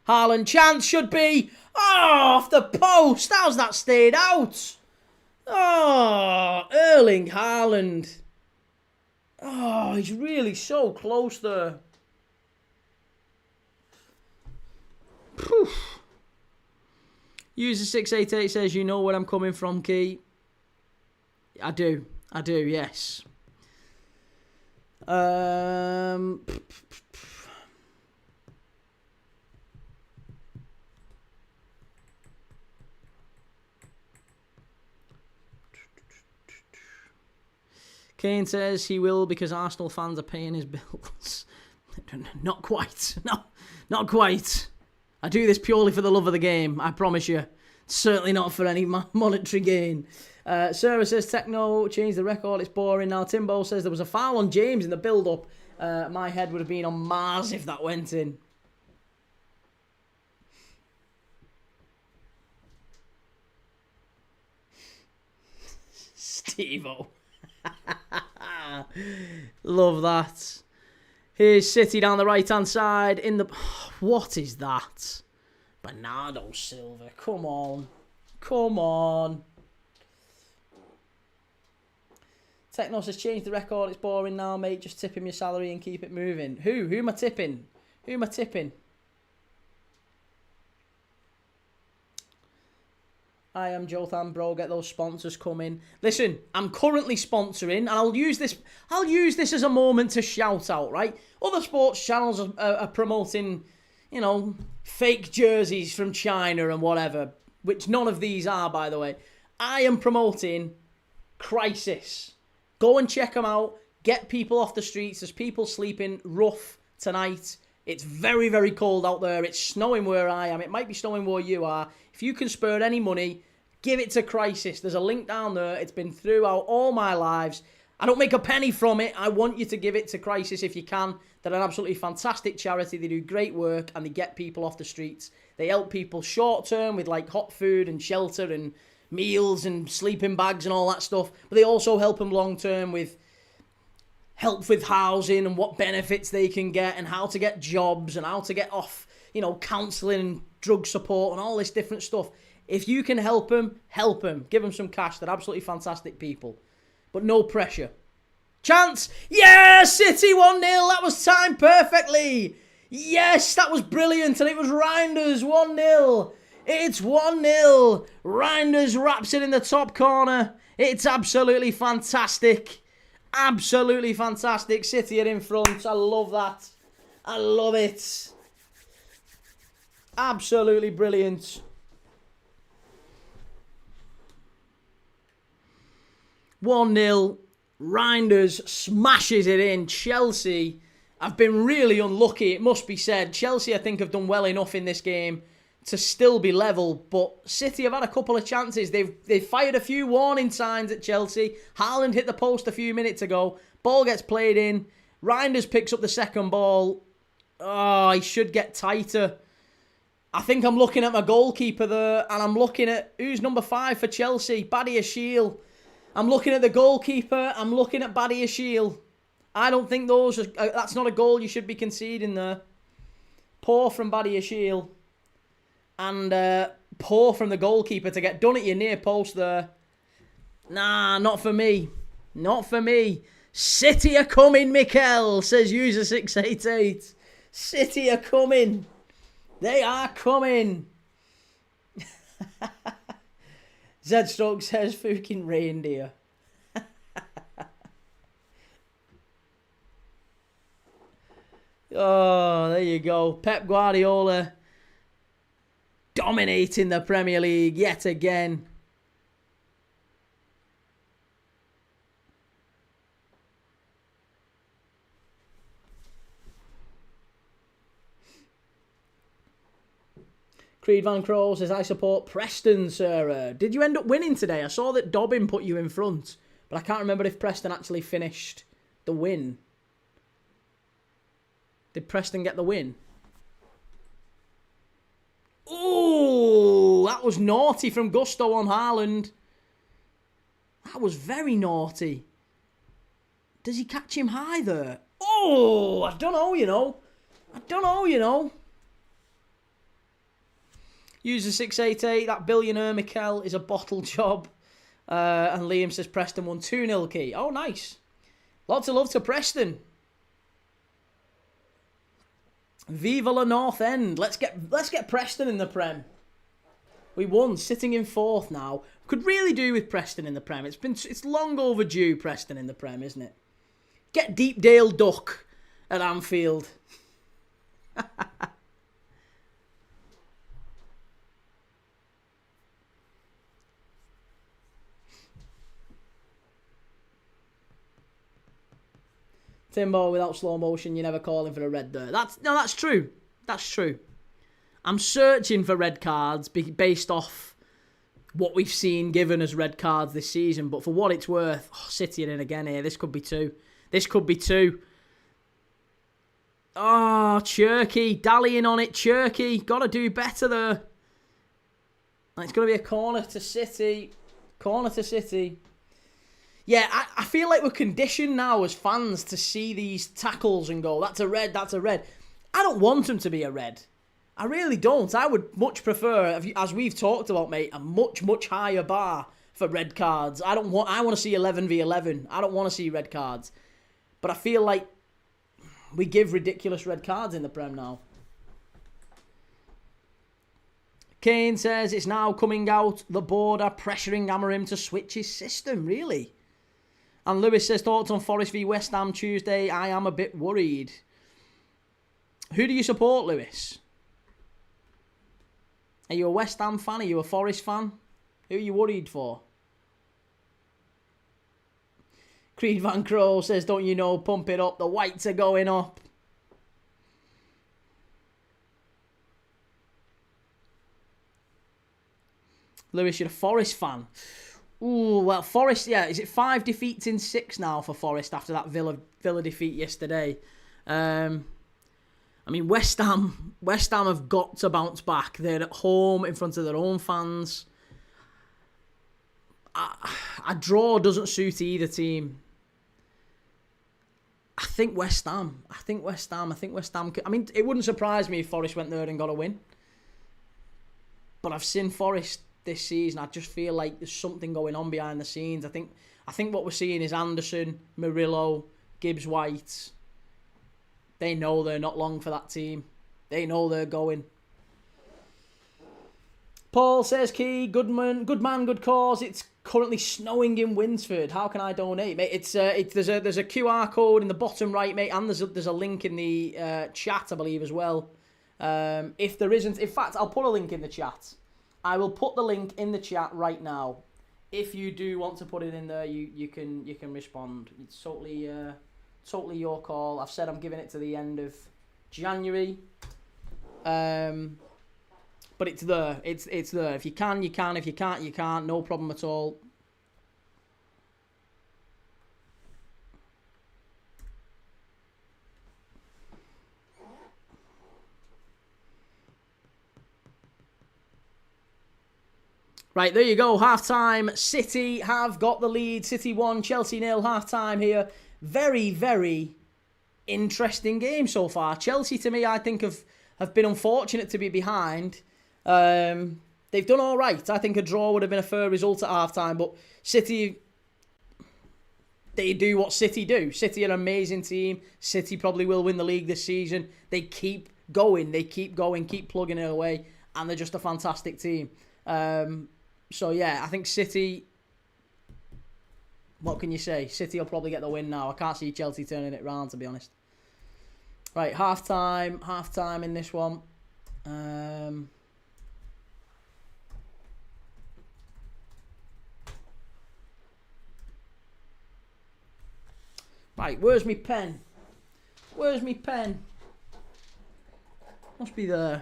Speaker 1: Haaland chance should be off the post. How's that stayed out? Oh, Erling Haaland. Oh, he's really so close there. Whew. User 688 says, you know where I'm coming from, Key. I do, yes. Kane says he will because Arsenal fans are paying his bills. Not quite. No, not quite. I do this purely for the love of the game, I promise you. Certainly not for any monetary gain. Sarah says, Techno, change the record, it's boring now. Timbo says there was a foul on James in the build-up. My head would have been on Mars if that went in. Steve-O. Love that. Here's City down the right-hand side. In the... What is that? Bernardo Silva. Come on. Come on. Techno says, change the record. It's boring now, mate. Just tip him your salary and keep it moving. Who? Who am I tipping? Who am I tipping? I am Jotham, bro. Get those sponsors coming. Listen, I'm currently sponsoring, and I'll use this as a moment to shout out, right? Other sports channels are promoting, you know, fake jerseys from China and whatever, which none of these are, by the way. I am promoting Crisis. Go and check them out. Get people off the streets. There's people sleeping rough tonight. It's very, very cold out there. It's snowing where I am. It might be snowing where you are. If you can spare any money, give it to Crisis. There's a link down there. It's been throughout all my lives. I don't make a penny from it. I want you to give it to Crisis if you can. They're an absolutely fantastic charity. They do great work and they get people off the streets. They help people short term with like hot food and shelter and meals and sleeping bags and all that stuff. But they also help them long term with help with housing and what benefits they can get and how to get jobs and how to get off, you know, counselling and drug support and all this different stuff. If you can help them, help them. Give them some cash. They're absolutely fantastic people. But no pressure. Chance! Yes! City 1-0. That was timed perfectly. Yes, that was brilliant. And it was Reinders 1-0. It's 1-0. Reinders wraps it in the top corner. It's absolutely fantastic. Absolutely fantastic. City are in front. I love that. I love it. Absolutely brilliant. 1-0. Reinders smashes it in. Chelsea have been really unlucky, it must be said. Chelsea, I think, have done well enough in this game to still be level, but City have had a couple of chances. They've fired a few warning signs at Chelsea. Haaland hit the post a few minutes ago. Ball gets played in. Reinders picks up the second ball. Oh, he should get tighter. I think I'm looking at my goalkeeper there, and I'm looking at who's number 5 for Chelsea, Badiashile. I'm looking at the goalkeeper. I'm looking at Badiashile. I don't think that's not a goal you should be conceding there. Poor from Badiashile. And poor from the goalkeeper to get done at your near post there. Nah, not for me. Not for me. City are coming, Mikel, says user688. City are coming. They are coming. Zed Stroke says fucking reindeer. Oh, there you go. Pep Guardiola dominating the Premier League yet again. Creed Van Crow says, I support Preston, sir. Did you end up winning today? I saw that Dobbin put you in front, but I can't remember if Preston actually finished the win. Did Preston get the win? Ooh, that was naughty from Gusto on Haaland. That was very naughty. Does he catch him high there? Oh, I don't know, you know. User 688, that billionaire Mikel is a bottle job. And Liam says Preston won 2-0 key. Oh, nice. Lots of love to Preston. Viva la North End. Let's get Preston in the Prem. We won, sitting in 4th now. Could really do with Preston in the Prem. It's long overdue, Preston in the Prem, isn't it? Get Deepdale Duck at Anfield. Timbo, without slow motion, you're never calling for a red there. That's true. That's true. I'm searching for red cards based off what we've seen given as red cards this season. But for what it's worth, City are in again here. This could be 2. Oh, Cherky. Dallying on it, Cherky. Got to do better there. And it's going to be a corner to City. Yeah, I feel like we're conditioned now as fans to see these tackles and go, that's a red. I don't want them to be a red. I really don't. I would much prefer, as we've talked about, mate, a much, much higher bar for red cards. I want to see 11v11. I don't want to see red cards. But I feel like we give ridiculous red cards in the Prem now. Kane says it's now coming out. The board are pressuring Amorim to switch his system. Really? And Lewis says, thoughts on Forest v West Ham Tuesday. I am a bit worried. Who do you support, Lewis? Are you a West Ham fan? Are you a Forest fan? Who are you worried for? Creed Van Crow says, don't you know, pump it up. The whites are going up. Lewis, you're a Forest fan. Ooh, well, Forest, yeah. Is it 5 defeats in 6 now for Forest after that Villa defeat yesterday? I mean, West Ham have got to bounce back. They're at home in front of their own fans. A draw doesn't suit either team. I think West Ham. I mean, it wouldn't surprise me if Forest went there and got a win. But I've seen Forest this season. I just feel like there's something going on behind the scenes. I think what we're seeing is Anderson, Murillo, Gibbs-White. They know they're not long for that team. They know they're going. Paul says, Key, good man, good cause. It's currently snowing in Winsford. How can I donate, mate? There's a QR code in the bottom right, mate, and there's a link in the chat, I believe, as well. If there isn't, in fact, I'll put a link in the chat. I will put the link in the chat right now. If you do want to put it in there, you can respond. It's totally your call. I've said I'm giving it to the end of January. But it's there. It's there. If you can, you can. If you can't, you can't. No problem at all. Right, there you go. Half-time. City have got the lead. City 1, Chelsea 0. Half-time here. Very, very interesting game so far. Chelsea, to me, I think have been unfortunate to be behind. They've done all right. I think a draw would have been a fair result at half-time, but City, they do what City do. City are an amazing team. City probably will win the league this season. They keep going, keep plugging it away, and they're just a fantastic team. So, yeah, I think City, what can you say? City will probably get the win now. I can't see Chelsea turning it round, to be honest. Right, half-time in this one. Right, where's me pen? Where's me pen? Must be there.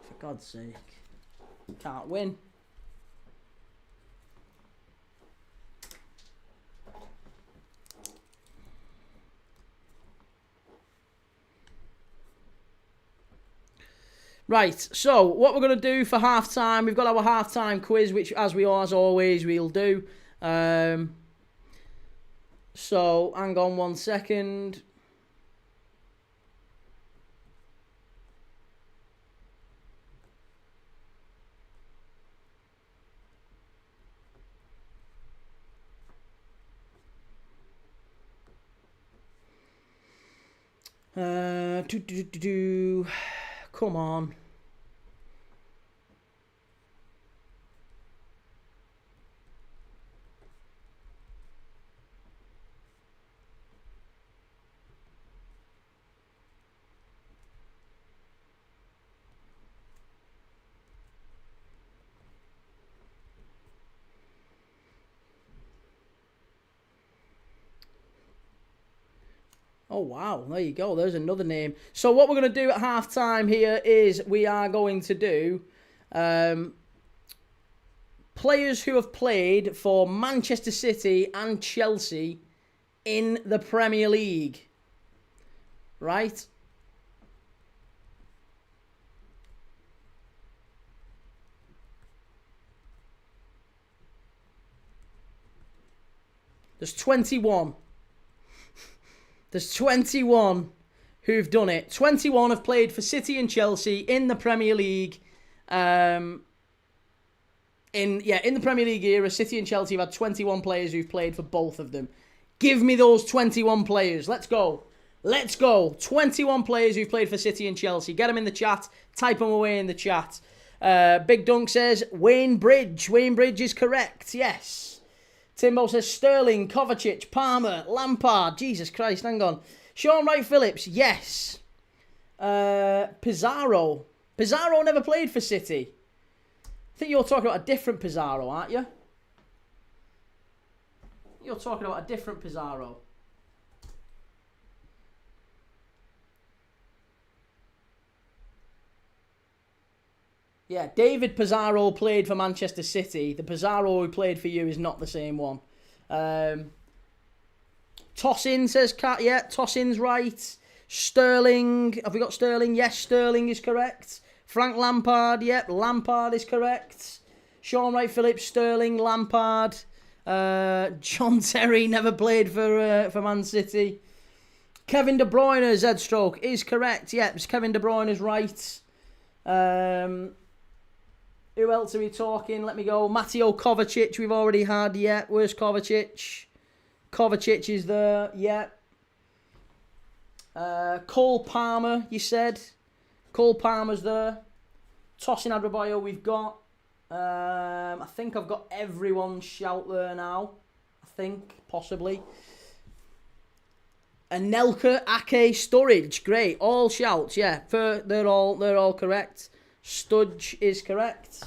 Speaker 1: For God's sake. Can't win. Right, so what we're going to do for half-time, we've got our half-time quiz, which as always, we'll do. So, hang on 1 second. Come on. Oh, wow. There you go. There's another name. So what we're going to do at half-time here is we are going to do players who have played for Manchester City and Chelsea in the Premier League. Right? There's 21. There's 21 who've done it. 21 have played for City and Chelsea in the Premier League. In the Premier League era, City and Chelsea have had 21 players who've played for both of them. Give me those 21 players. Let's go. Let's go. 21 players who've played for City and Chelsea. Get them in the chat. Type them away in the chat. Big Dunk says Wayne Bridge. Wayne Bridge is correct. Yes. Timbo says Sterling, Kovacic, Palmer, Lampard. Jesus Christ, hang on. Sean Wright-Phillips, yes. Pizarro. Pizarro never played for City. I think you're talking about a different Pizarro, aren't you? You're talking about a different Pizarro. Yeah, David Pizarro played for Manchester City. The Pizarro who played for you is not the same one. Tossin says Cat. Yeah, Tossin's right. Sterling. Have we got Sterling? Yes, Sterling is correct. Frank Lampard. Yep, Lampard is correct. Sean Wright-Phillips, Sterling, Lampard. John Terry never played for Man City. Kevin De Bruyne, Z-stroke, is correct. Yep, Kevin De Bruyne is right. Who else are we talking? Let me go. Mateo Kovacic, we've already had. Yeah, where's Kovacic? Kovacic is there. Yeah. Cole Palmer, you said. Cole Palmer's there. Tosin Adebayo, we've got. I think I've got everyone's shout there now. I think, possibly. Anelka, Ake, Sturridge. Great. All shouts, yeah. They're all correct. Studge is correct.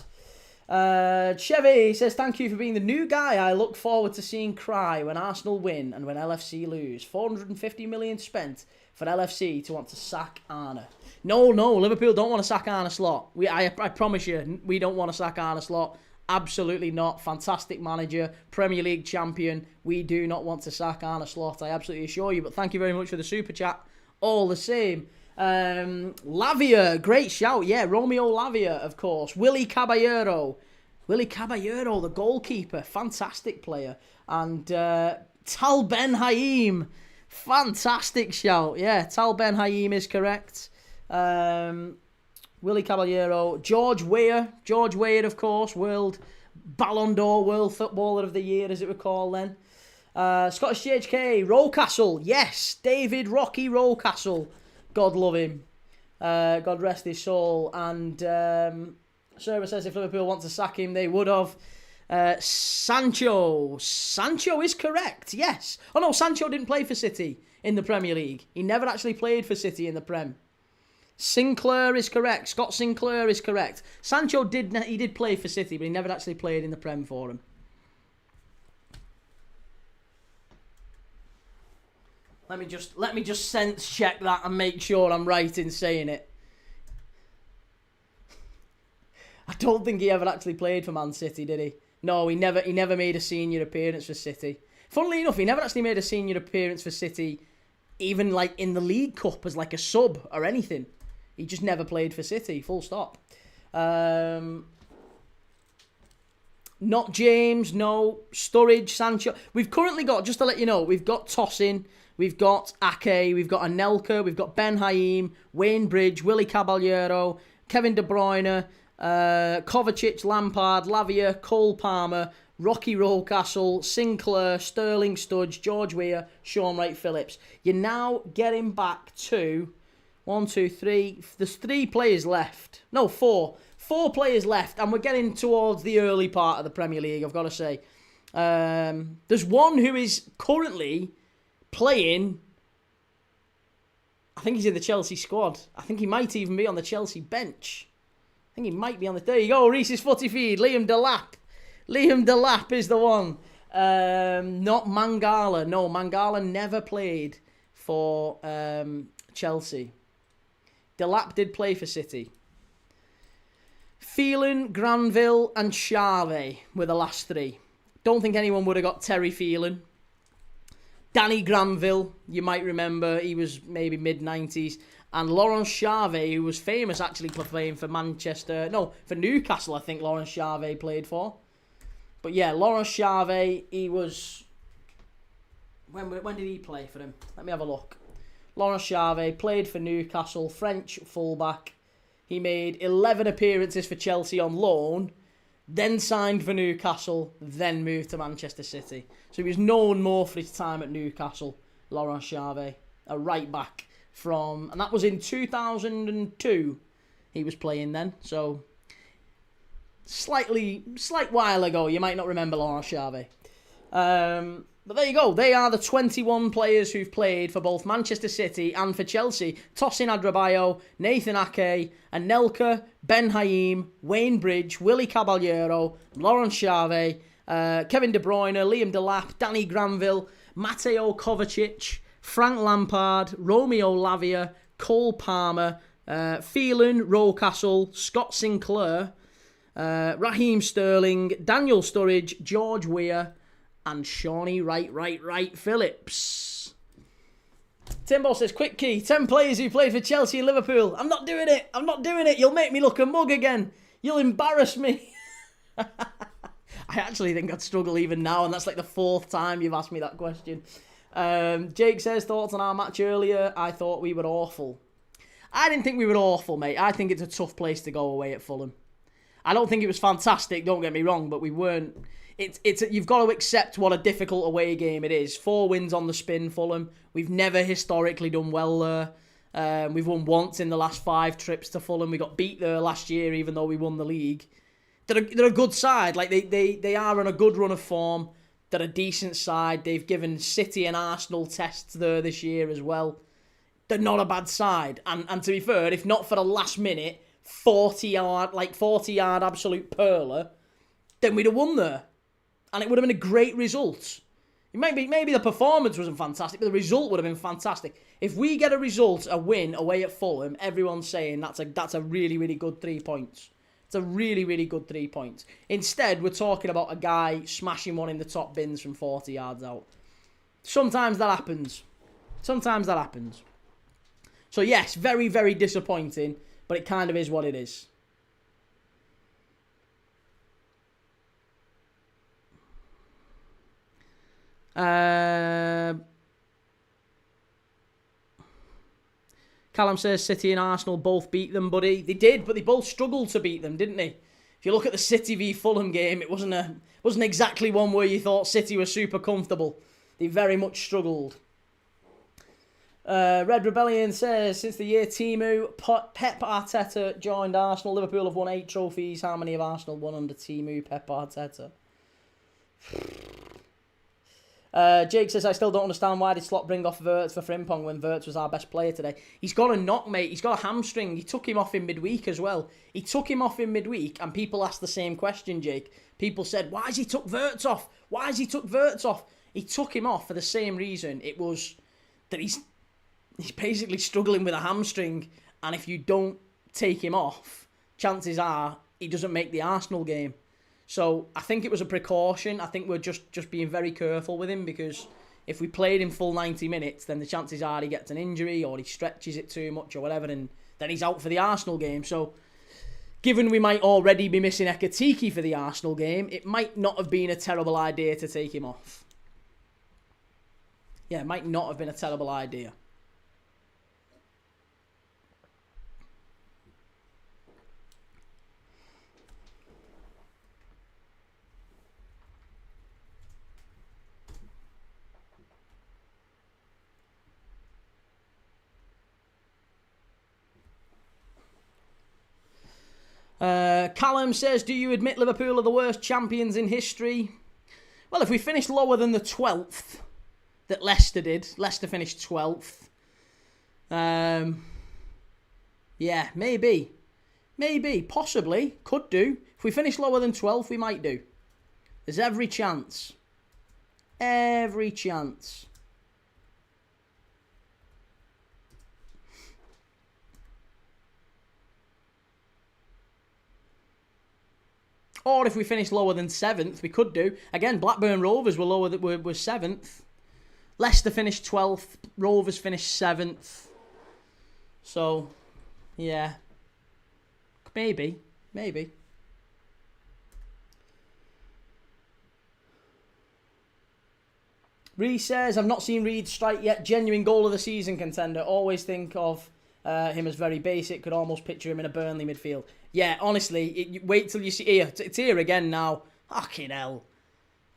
Speaker 1: Chevy says, thank you for being the new guy I look forward to seeing cry when Arsenal win and when LFC lose. 450 million spent for LFC to want to sack Arne. No, Liverpool don't want to sack Arne Slot. I promise you, we don't want to sack Arne Slot. Absolutely not. Fantastic manager, Premier League champion. We do not want to sack Arne Slot, I absolutely assure you. But thank you very much for the super chat. All the same. Lavia, great shout. Yeah, Romeo Lavia, of course. Willie Caballero. Willy Caballero, the goalkeeper, fantastic player. And Tal Ben Haim, fantastic shout. Yeah, Tal Ben Haim is correct. Willy Caballero, George Weah, of course, world Ballon d'Or, World Footballer of the Year, as it were called then. Scottish GHK, Rocastle, yes, David Rocky Rocastle, God love him, God rest his soul. And Server says if Liverpool want to sack him, they would have. Sancho is correct, yes. Oh no, Sancho didn't play for City in the Premier League. He never actually played for City in the Prem. Sinclair is correct. Scott Sinclair is correct. Sancho did play for City, but he never actually played in the Prem for him. Let me just sense check that and make sure I'm right in saying it. I don't think he ever actually played for Man City, did he? No, he never made a senior appearance for City. Funnily enough, he never actually made a senior appearance for City, even like in the League Cup as like a sub or anything. He just never played for City, full stop. Not James, no. Sturridge, Sancho. We've currently got, just to let you know, we've got Tosin, we've got Ake, we've got Anelka, we've got Ben Haim, Wayne Bridge, Willy Caballero, Kevin De Bruyne, Kovacic, Lampard, Lavia, Cole Palmer, Rocky Rocastle, Sinclair, Sterling Studge, George Weah, Sean Wright-Phillips. You're now getting back to 1, 2, 3. There's 3 players left. No, 4. 4 players left, and we're getting towards the early part of the Premier League, I've got to say. There's one who is currently playing. I think he's in the Chelsea squad. I think he might even be on the Chelsea bench. I think he might be on the... There you go, Reese's Footy Feed, Liam Delap. Liam Delap is the one. Not Mangala. No, Mangala never played for Chelsea. Delap did play for City. Phelan, Granville and Charvet were the last 3. Don't think anyone would have got Terry Phelan. Danny Granville, you might remember, he was maybe mid-90s. And Laurence Charvet, who was famous actually for playing for for Newcastle, I think Laurence Charvet played for. But yeah, Laurence Charvet, he was... When did he play for him? Let me have a look. Laurence Charvet played for Newcastle, French fullback. He made 11 appearances for Chelsea on loan, then signed for Newcastle, then moved to Manchester City. So he was known more for his time at Newcastle, Laurence Charvet, a right back from... And that was in 2002 he was playing then, so... Slight while ago, you might not remember Laurence Charvet. But there you go. They are the 21 players who've played for both Manchester City and for Chelsea. Tosin Adrabayo, Nathan Ake, Anelka, Ben Haim, Wayne Bridge, Willy Caballero, Laurence Charvet, Kevin De Bruyne, Liam Delap, Danny Granville, Mateo Kovacic, Frank Lampard, Romeo Lavia, Cole Palmer, Phelan, Rocastle, Scott Sinclair, Raheem Sterling, Daniel Sturridge, George Weah, and Shawnee Wright Phillips. Timbo says, quick key, 10 players who played for Chelsea and Liverpool. I'm not doing it. You'll make me look a mug again. You'll embarrass me. I actually think I'd struggle even now, and that's like the 4th time you've asked me that question. Jake says, thoughts on our match earlier? I thought we were awful. I didn't think we were awful, mate. I think it's a tough place to go away at Fulham. I don't think it was fantastic, don't get me wrong, but we weren't... You've got to accept what a difficult away game it is. 4 wins on the spin, Fulham. We've never historically done well there. We've won once in the last 5 trips to Fulham. We got beat there last year, even though we won the league. They're a good side. Like they are on a good run of form. They're a decent side. They've given City and Arsenal tests there this year as well. They're not a bad side. And to be fair, if not for the last minute 40-yard absolute perler, then we'd have won there. And it would have been a great result. Maybe the performance wasn't fantastic, but the result would have been fantastic. If we get a win away at Fulham, everyone's saying that's a really, really good 3 points. It's a really, really good 3 points. Instead, we're talking about a guy smashing one in the top bins from 40 yards out. Sometimes that happens. So yes, very, very disappointing, but it kind of is what it is. Callum says City and Arsenal both beat them, buddy. They did, but they both struggled to beat them, didn't they? If you look at the City v Fulham game, it wasn't exactly one where you thought City were super comfortable. They very much struggled. Red Rebellion says, since the year Timu, Pep Arteta joined Arsenal, Liverpool have won 8 trophies. How many have Arsenal won under Timu, Pep Arteta? Jake says, I still don't understand why did Slot bring off Wirtz for Frimpong when Wirtz was our best player today. He's got a knock, mate. He's got a hamstring. He took him off in midweek as well. He took him off in midweek, and people asked the same question, Jake. People said, why has he took Wirtz off? Why has he took Wirtz off? He took him off for the same reason. It was that he's basically struggling with a hamstring, and if you don't take him off, chances are he doesn't make the Arsenal game. So I think it was a precaution. I think we're just being very careful with him, because if we played him full 90 minutes, then the chances are he gets an injury or he stretches it too much or whatever, and then he's out for the Arsenal game. So given we might already be missing Ekatike for the Arsenal game, it might not have been a terrible idea to take him off. Yeah, it might not have been a terrible idea. Callum says, do you admit Liverpool are the worst champions in history? Well, if we finished lower than the 12th that Leicester did, Leicester finished 12th. Yeah, maybe. Maybe, possibly, could do. If we finish lower than 12th, we might do. There's every chance. Every chance. Or if we finish lower than 7th, we could do. Again, Blackburn Rovers were lower than were 7th. Leicester finished 12th. Rovers finished 7th. So, yeah. Maybe. Maybe. Reece says, I've not seen Reed strike yet. Genuine goal of the season contender. Always think of him as very basic. Could almost picture him in a Burnley midfield. Yeah, honestly, wait till you see... Here, it's here again now. Fucking hell.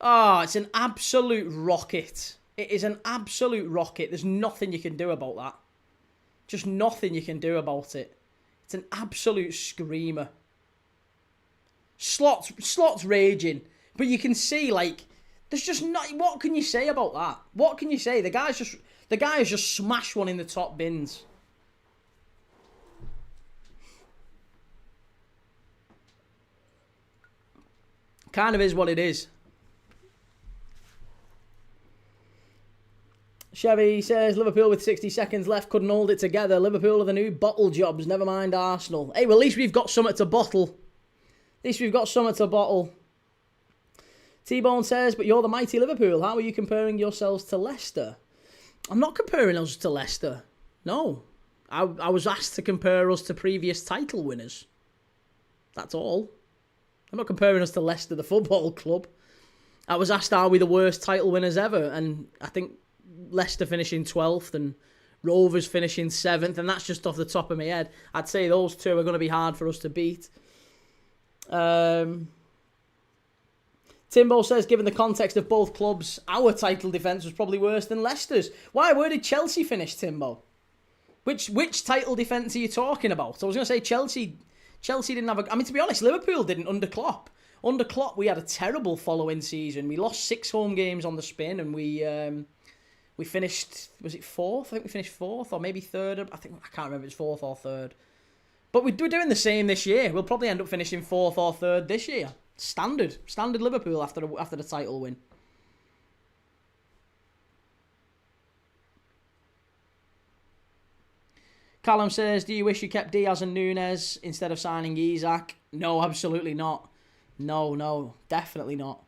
Speaker 1: Oh, it's an absolute rocket. It is an absolute rocket. There's nothing you can do about that. Just nothing you can do about it. It's an absolute screamer. Slot's raging. But you can see, like... There's just not... What can you say about that? What can you say? The guy has just smashed one in the top bins. Kind of is what it is. Chevy says, Liverpool with 60 seconds left couldn't hold it together. Liverpool are the new bottle jobs, never mind Arsenal. Hey, well, at least we've got something to bottle. At least we've got something to bottle. T-Bone says, but you're the mighty Liverpool. How are you comparing yourselves to Leicester? I'm not comparing us to Leicester. No. I was asked to compare us to previous title winners. That's all. I'm not comparing us to Leicester, the football club. I was asked, are we the worst title winners ever? And I think Leicester finishing 12th and Rovers finishing 7th. And that's just off the top of my head. I'd say those two are going to be hard for us to beat. Timbo says, given the context of both clubs, our title defence was probably worse than Leicester's. Why? Where did Chelsea finish, Timbo? Which title defence are you talking about? I was going to say Chelsea didn't have a... I mean, to be honest, Liverpool didn't under Klopp. Under Klopp, we had a terrible following season. We lost 6 home games on the spin, and we finished... Was it 4th? I think we finished 4th, or maybe 3rd. I can't remember if it's 4th or 3rd. But we're doing the same this year. We'll probably end up finishing 4th or 3rd this year. Standard Liverpool after the title win. Callum says, do you wish you kept Diaz and Nunes instead of signing Isak? No, absolutely not. No, definitely not.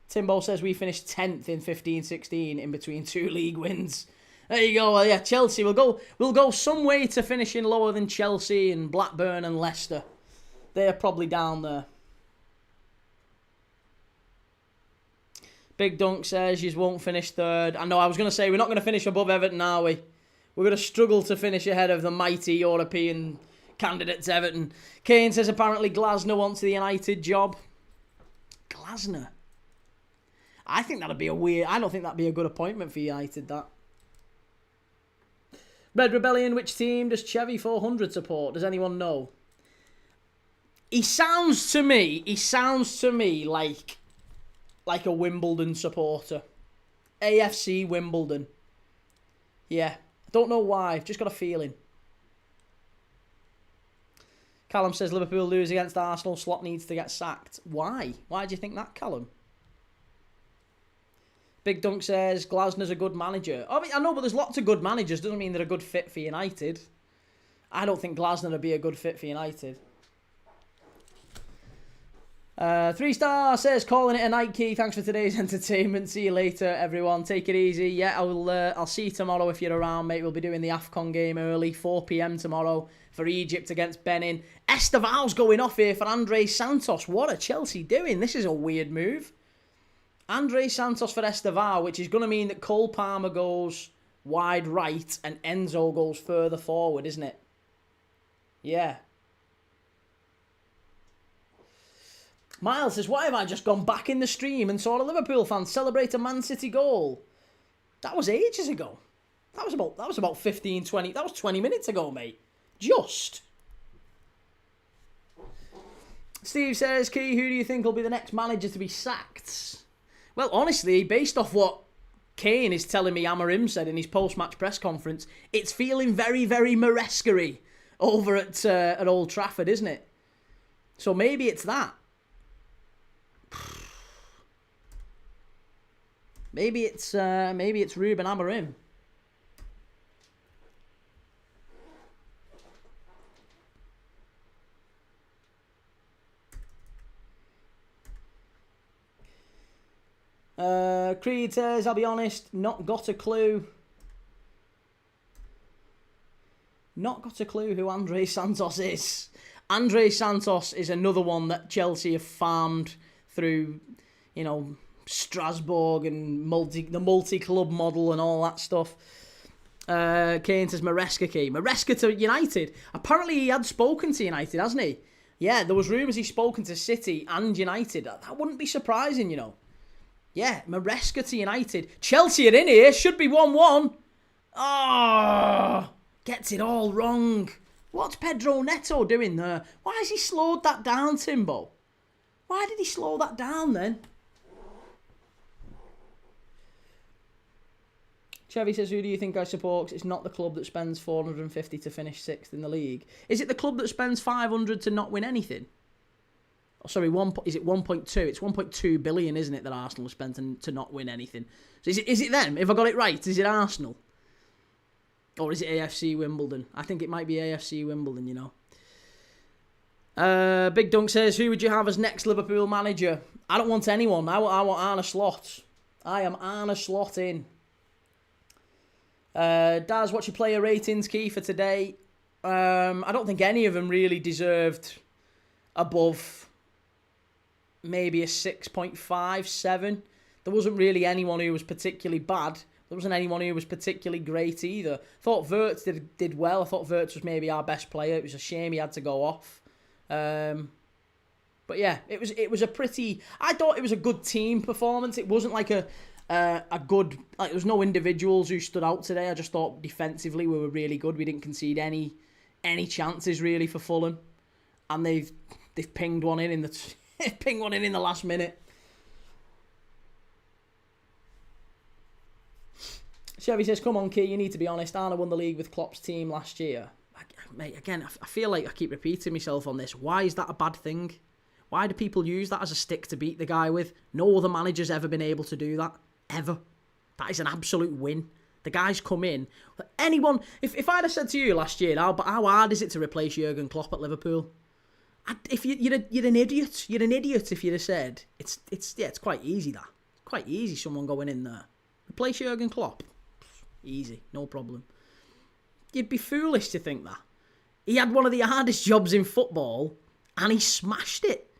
Speaker 1: Timbo says we finished 10th in 15-16 in between 2 league wins. There you go. Well, yeah, Chelsea. We'll go some way to finishing lower than Chelsea and Blackburn and Leicester. They're probably down there. Big Dunk says you won't finish third. I know, I was going to say, we're not going to finish above Everton, are we? We're going to struggle to finish ahead of the mighty European candidates, Everton. Kane says apparently Glasner wants the United job. Glasner? I think that'd be I don't think that'd be a good appointment for United, that. Red Rebellion, which team does Chevy 400 support? Does anyone know? He sounds to me like a Wimbledon supporter. AFC Wimbledon. Yeah. I don't know why. I've just got a feeling. Callum says Liverpool lose against Arsenal. Slot needs to get sacked. Why? Why do you think that, Callum? Big Dunk says Glasner's a good manager. I know, but there's lots of good managers. Doesn't mean they're a good fit for United. I don't think Glasner would be a good fit for United. 3-star says calling it a night, key. Thanks for today's entertainment. See you later, everyone. Take it easy. Yeah, I'll see you tomorrow if you're around, mate. We'll be doing the AFCON game early, 4 p.m. tomorrow for Egypt against Benin. Esteval's going off here for Andre Santos. What are Chelsea doing? This is a weird move. Andre Santos for Esteval, which is going to mean that Cole Palmer goes wide right and Enzo goes further forward, isn't it? Yeah. Miles says, why have I just gone back in the stream and saw a Liverpool fan celebrate a Man City goal? That was ages ago. That was about 15, 20... That was 20 minutes ago, mate. Just. Steve says, Key, who do you think will be the next manager to be sacked? Well, honestly, based off what Kane is telling me Amarim said in his post-match press conference, it's feeling very, very Maresca-y over at Old Trafford, isn't it? So maybe it's that. Maybe it's Ruben Amorim. Creed says, I'll be honest, not got a clue. Not got a clue who Andre Santos is. Andre Santos is another one that Chelsea have farmed through, you know, Strasbourg and the multi-club model and all that stuff. Kane says Maresca key. Maresca to United. Apparently he had spoken to United, hasn't he? Yeah, there was rumours he's spoken to City and United. That wouldn't be surprising, you know. Yeah, Maresca to United. Chelsea are in here. Should be 1-1. Oh, gets it all wrong. What's Pedro Neto doing there? Why has he slowed that down, Timbo? Why did he slow that down then? Chevy says, who do you think I support? 'Cause it's not the club that spends 450 to finish 6th in the league. Is it the club that spends 500 to not win anything? Oh, sorry, is it 1.2? It's 1.2 billion, isn't it, that Arsenal spent to not win anything? So is it them? If I got it right, is it Arsenal? Or is it AFC Wimbledon? I think it might be AFC Wimbledon, you know. Big Dunk says, who would you have as next Liverpool manager? I don't want anyone. I want Arne Slot. I am Arne Slot in. Daz, what's your player ratings key for today? I don't think any of them really deserved above maybe a 6.5, 7. There wasn't really anyone who was particularly bad. There wasn't anyone who was particularly great either. Thought Wirtz did well. I thought Wirtz was maybe our best player. It was a shame he had to go off. But yeah, it was a pretty... I thought it was a good team performance. It wasn't like a good... Like, there was no individuals who stood out today. I just thought defensively we were really good. We didn't concede any chances really for Fulham. And they've pinged one in the... pinged one in the last minute. Chevy says, come on, Key, you need to be honest. Arne won the league with Klopp's team last year. Mate, again, I feel like I keep repeating myself on this. Why is that a bad thing? Why do people use that as a stick to beat the guy with? No other manager's ever been able to do that. Ever. That is an absolute win. The guy's come in. Anyone... If I'd have said to you last year, how hard is it to replace Jurgen Klopp at Liverpool? You're an idiot. You're an idiot if you'd have said it's quite easy. That quite easy. Someone going in there, replace Jurgen Klopp, easy, no problem. You'd be foolish to think that. He had one of the hardest jobs in football, and he smashed it.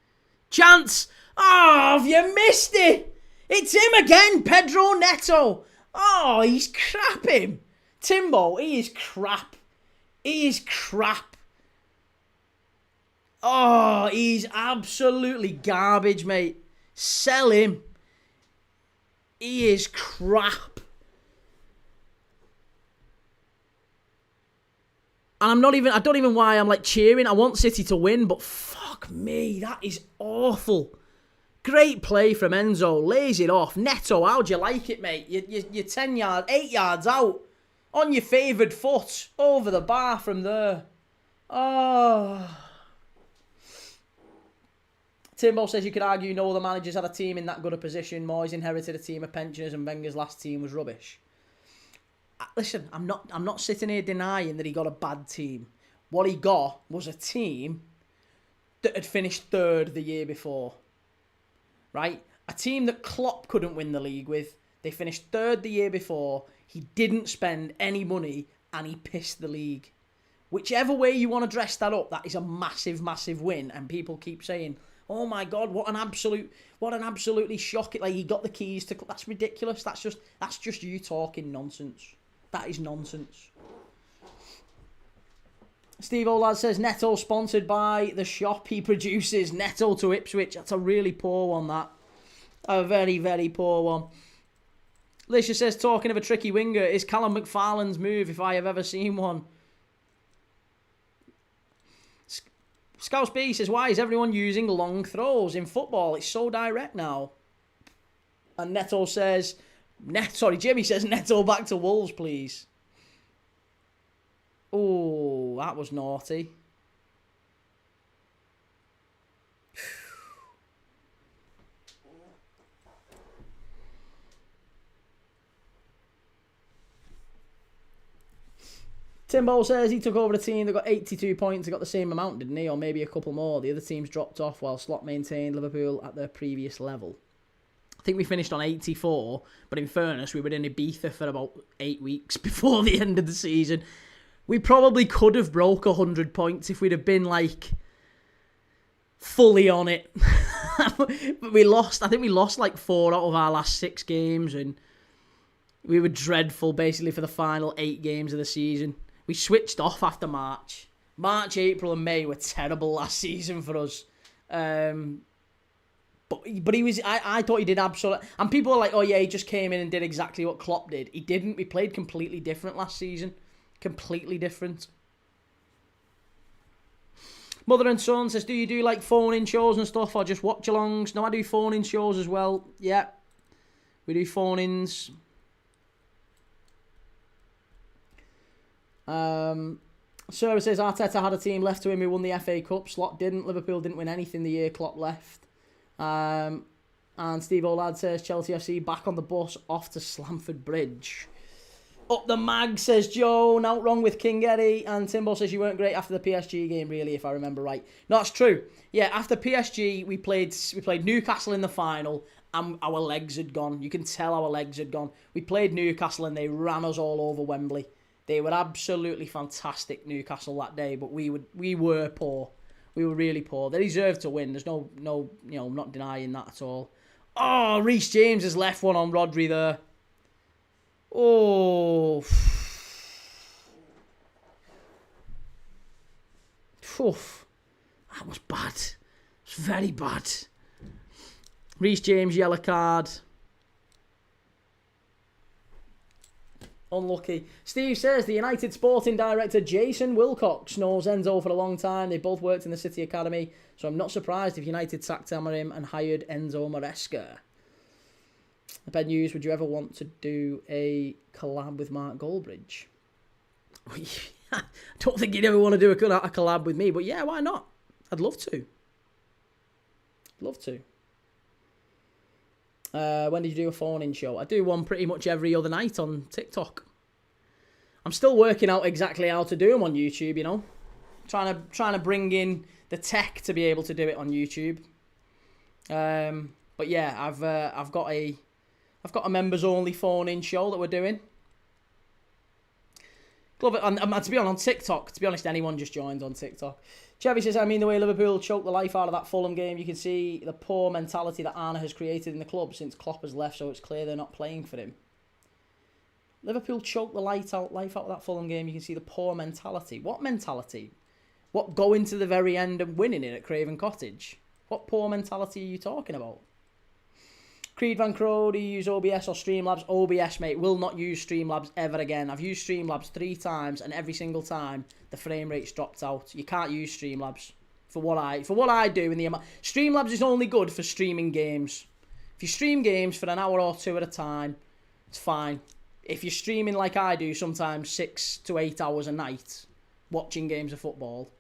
Speaker 1: Chance, oh, have you missed it? It's him again, Pedro Neto. Oh, he's crap, him. Timbo, he is crap. He is crap. Oh, he's absolutely garbage, mate. Sell him. He is crap. And I don't even why I'm like cheering. I want City to win, but fuck me, that is awful. Great play from Enzo. Lays it off. Neto, how'd you like it, mate? You're 8 yards out. On your favoured foot. Over the bar from there. Oh. Timbo says you could argue no other managers had a team in that good a position. Moyes inherited a team of pensioners and Wenger's last team was rubbish. Listen, I'm not sitting here denying that he got a bad team. What he got was a team that had finished third the year before. Right? A team that Klopp couldn't win the league with. They finished third the year before. He didn't spend any money and he pissed the league. Whichever way you want to dress that up, that is a massive, massive win. And people keep saying, oh my God, what an absolutely shocking, like he got the keys to, that's ridiculous. That's just you talking nonsense. That is nonsense. Steve Olad says, Neto sponsored by the shop he produces. Neto to Ipswich. That's a really poor one, that. A very, very poor one. Lisha says, talking of a tricky winger, is Calum McFarlane's move if I have ever seen one. Scouse B says, why is everyone using long throws in football? It's so direct now. And Neto says, Jimmy says, Neto back to Wolves, please. Oh, that was naughty. Timbo says he took over the team that got 82 points. They got the same amount, didn't he? Or maybe a couple more. The other teams dropped off while Slot maintained Liverpool at their previous level. I think we finished on 84, but in fairness, we were in Ibiza for about 8 weeks before the end of the season. We probably could have broke 100 points if we'd have been, like, fully on it. But we lost. I think we lost, like, 4 out of our last 6 games, and we were dreadful, basically, for the final 8 games of the season. We switched off after March. March, April, and May were terrible last season for us. But he was. I thought he did absolutely. And people are like, oh yeah, he just came in and did exactly what Klopp did. He didn't. We played completely different last season. Completely different. Mother and Son says, do you do like phone-in shows and stuff or just watch-alongs? No, I do phone-in shows as well. Yeah. We do phone-ins. Sarah says, Arteta had a team left to him who won the FA Cup. Slot didn't. Liverpool didn't win anything the year Klopp left. And Steve Olad says, Chelsea FC back on the bus off to Slamford Bridge. Up the mag, says Joe. Not wrong with King Eddie. And Timbo says you weren't great after the PSG game, really, if I remember right. No, it's true. Yeah, after PSG, we played Newcastle in the final, and our legs had gone. You can tell our legs had gone. We played Newcastle, and they ran us all over Wembley. They were absolutely fantastic, Newcastle, that day, but we were poor. We were really poor. They deserved to win. There's no, I'm not denying that at all. Oh, Reece James has left one on Rodri there. Oh. Oof. That was bad. It was very bad. Reece James, yellow card. Unlucky. Steve says the United sporting director Jason Wilcox knows Enzo for a long time. They both worked in the City Academy, so I'm not surprised if United sacked him and hired Enzo Maresca. Ben Hughes, would you ever want to do a collab with Mark Goldbridge? I don't think you'd ever want to do a collab with me, but yeah, why not? I'd love to. When did you do a phone-in show? I do one pretty much every other night on TikTok. I'm still working out exactly how to do them on YouTube, you know. Trying to bring in the tech to be able to do it on YouTube. But yeah, I've got a members only phone-in show that we're doing. Love it. And to be honest, on TikTok, to be honest, anyone just joined on TikTok. Chevy says, I mean, the way Liverpool choked the life out of that Fulham game, you can see the poor mentality that Arne has created in the club since Klopp has left, so it's clear they're not playing for him. Liverpool choked the life out of that Fulham game, you can see the poor mentality. What mentality? What, going to the very end and winning it at Craven Cottage? What poor mentality are you talking about? Creed Van Crow, do you use OBS or Streamlabs? OBS, mate. Will not use Streamlabs ever again. I've used Streamlabs 3 times, and every single time the frame rate's dropped out. You can't use Streamlabs for what I do in the amount. Streamlabs is only good for streaming games. If you stream games for an hour or 2 at a time, it's fine. If you're streaming like I do, sometimes 6 to 8 hours a night, watching games of football,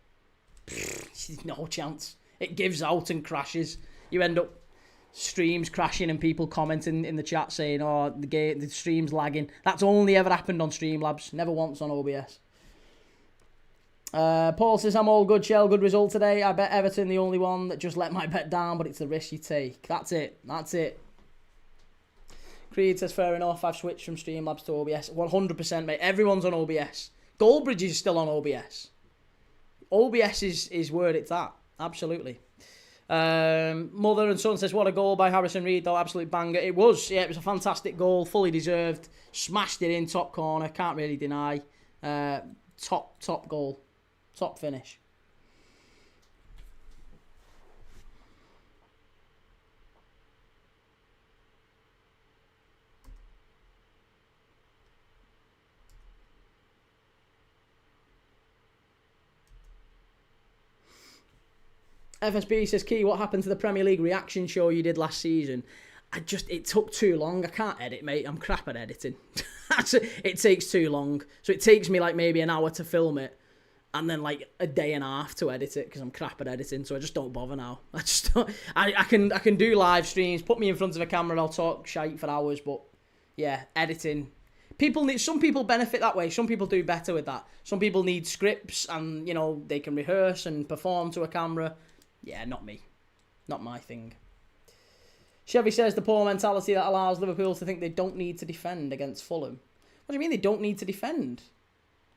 Speaker 1: no chance. It gives out and crashes. You end up streams crashing and people commenting in the chat saying, oh, the stream's lagging. That's only ever happened on Streamlabs, never once on OBS. Paul says, I'm all good, Shell. Good result today. I bet Everton the only one that just let my bet down, but it's the risk you take. That's it. Creed says, fair enough. I've switched from Streamlabs to OBS. 100%, mate. Everyone's on OBS. Goldbridge is still on OBS. OBS is where it's at. Absolutely. Mother and Son says, what a goal by Harrison Reed, though. Absolute banger. It was. Yeah, it was a fantastic goal. Fully deserved. Smashed it in, top corner. Can't really deny. Top goal. Top finish. FSB says, Key, what happened to the Premier League reaction show you did last season? It took too long. I can't edit, mate. I'm crap at editing. It takes too long. So it takes me like maybe an hour to film it and then like a day and a half to edit it because I'm crap at editing. So I just don't bother now. I just don't. I can do live streams. Put me in front of a camera and I'll talk shite for hours. But yeah, editing. Some people benefit that way. Some people do better with that. Some people need scripts and, you know, they can rehearse and perform to a camera. Yeah, not me. Not my thing. Chevy says the poor mentality that allows Liverpool to think they don't need to defend against Fulham. What do you mean they don't need to defend?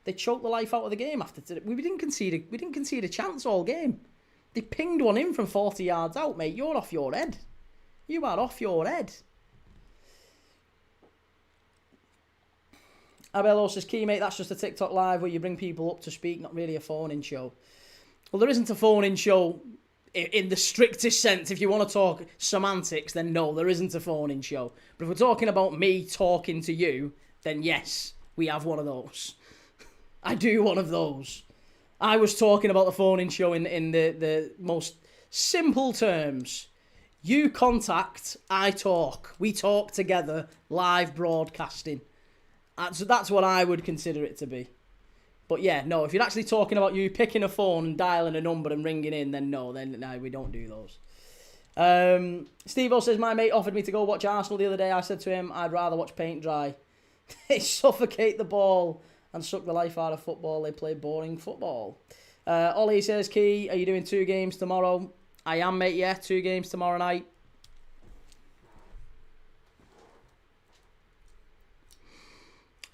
Speaker 1: They choked the life out of the game after today. We didn't concede a chance all game. They pinged one in from 40 yards out, mate. You're off your head. You are off your head. Abello says, Key, mate, that's just a TikTok live where you bring people up to speak, not really a phone-in show. Well, there isn't a phone-in show in the strictest sense. If you want to talk semantics, then no, there isn't a phone-in show. But if we're talking about me talking to you, then yes, we have one of those. I do one of those. I was talking about the phone-in show in the most simple terms. You contact, I talk. We talk together, live broadcasting. That's what I would consider it to be. But yeah, no, if you're actually talking about you picking a phone and dialing a number and ringing in, then no, we don't do those. Steve-O says, my mate offered me to go watch Arsenal the other day. I said to him, I'd rather watch paint dry. They suffocate the ball and suck the life out of football. They play boring football. Ollie says, Key, are you doing 2 games tomorrow? I am, mate, yeah, 2 games tomorrow night.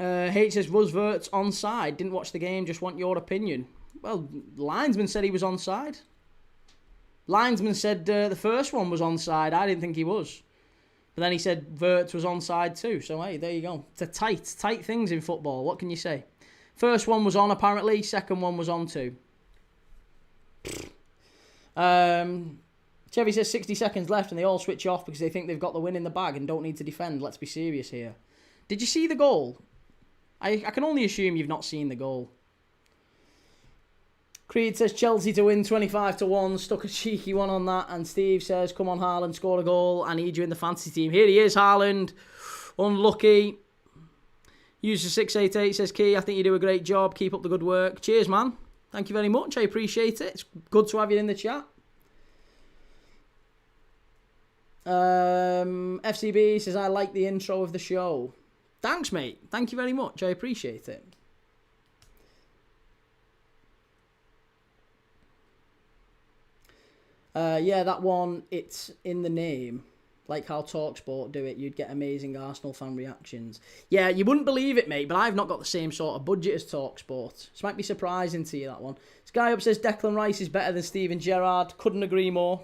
Speaker 1: H says, was Wirtz onside? Didn't watch the game, just want your opinion. Well, linesman said he was onside. Linesman said the first one was onside. I didn't think he was. But then he said Wirtz was onside too. So, hey, there you go. It's tight things in football. What can you say? First one was on, apparently. Second one was on too. Chevy says 60 seconds left and they all switch off because they think they've got the win in the bag and don't need to defend. Let's be serious here. Did you see the goal? I can only assume you've not seen the goal. Creed says Chelsea to win 25-1. Stuck a cheeky one on that. And Steve says, come on, Haaland, score a goal. I need you in the fantasy team. Here he is, Haaland. Unlucky. User 688 says, Key, I think you do a great job. Keep up the good work. Cheers, man. Thank you very much. I appreciate it. It's good to have you in the chat. FCB says, I like the intro of the show. Thanks, mate. Thank you very much. I appreciate it. Yeah, that one, it's in the name. like how TalkSport do it, you'd get amazing Arsenal fan reactions. Yeah, you wouldn't believe it, mate, but I've not got the same sort of budget as TalkSport. This might be surprising to you, that one. This guy up says Declan Rice is better than Steven Gerrard. Couldn't agree more.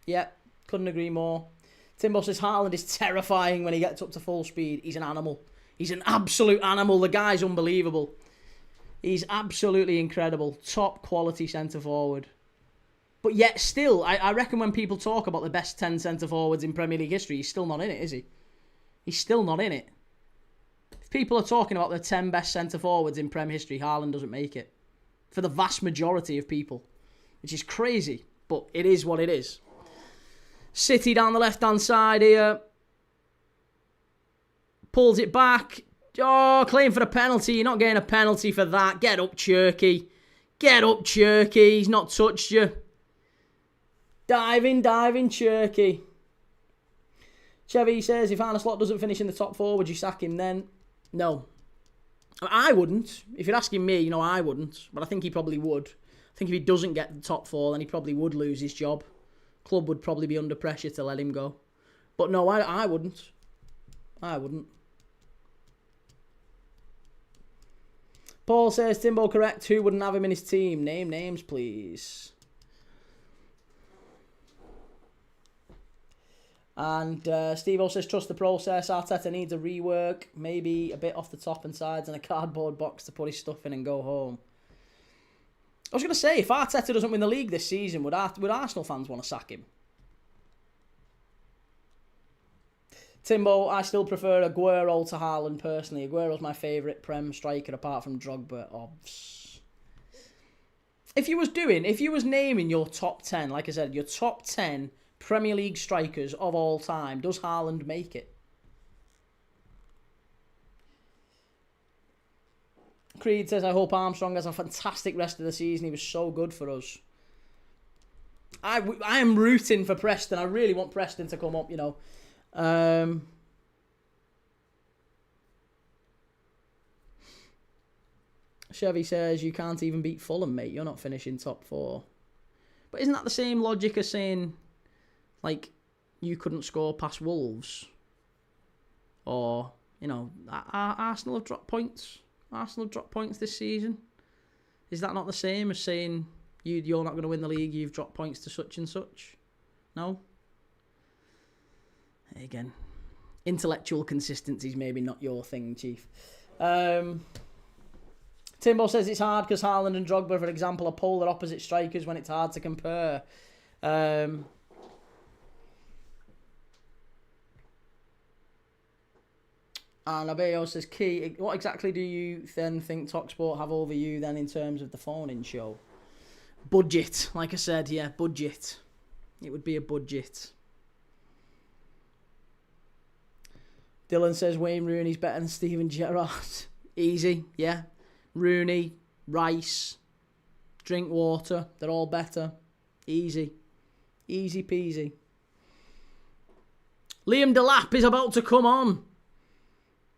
Speaker 1: Yeah, couldn't agree more. Timbo says Haaland is terrifying when he gets up to full speed. He's an animal. He's an absolute animal. The guy's unbelievable. He's absolutely incredible. Top quality centre-forward. But yet still, I reckon when people talk about the best 10 centre-forwards in Premier League history, he's still not in it, is he? He's still not in it. If people are talking about the 10 best centre-forwards in Premier history, Haaland doesn't make it. For the vast majority of people. Which is crazy, but it is what it is. City down the left-hand side here. Pulls it back. Oh, claim for a penalty. You're not getting a penalty for that. Get up, Cherky. Get up, Cherky. He's not touched you. Diving, Cherky. Chevy says, if Arne Slot doesn't finish in the top 4, would you sack him then? No. I wouldn't. If you're asking me, I wouldn't. But I think he probably would. I think if he doesn't get the top 4, then he probably would lose his job. Club would probably be under pressure to let him go. But no, I wouldn't. I wouldn't. Paul says, Timbo correct. Who wouldn't have him in his team? Name names, please. And Steve says, trust the process. Arteta needs a rework. Maybe a bit off the top and sides and a cardboard box to put his stuff in and go home. I was going to say, if Arteta doesn't win the league this season, would Arsenal fans want to sack him? Timbo, I still prefer Aguero to Haaland personally. Aguero's my favourite Prem striker apart from Drogba. Obvs. If you was naming your top 10, like I said, your top 10 Premier League strikers of all time, does Haaland make it? Creed says, I hope Armstrong has a fantastic rest of the season. He was so good for us. I am rooting for Preston. I really want Preston to come up, Chevy says, you can't even beat Fulham, mate. You're not finishing top 4. But isn't that the same logic as saying, like, you couldn't score past Wolves? Or, Arsenal have dropped points. Arsenal have dropped points this season. Is that not the same as saying you're not going to win the league, you've dropped points to such and such? No? Again, intellectual consistency is maybe not your thing, Chief. Timbo says it's hard because Haaland and Drogba, for example, are polar opposite strikers when it's hard to compare. And Abeo says, Key, what exactly do you then think TalkSport have over you then in terms of the phone-in show? Budget. Like I said, yeah, budget. It would be a budget. Dylan says Wayne Rooney's better than Steven Gerrard. Easy, yeah. Rooney, Rice, Drinkwater, they're all better. Easy. Easy peasy. Liam Delap is about to come on.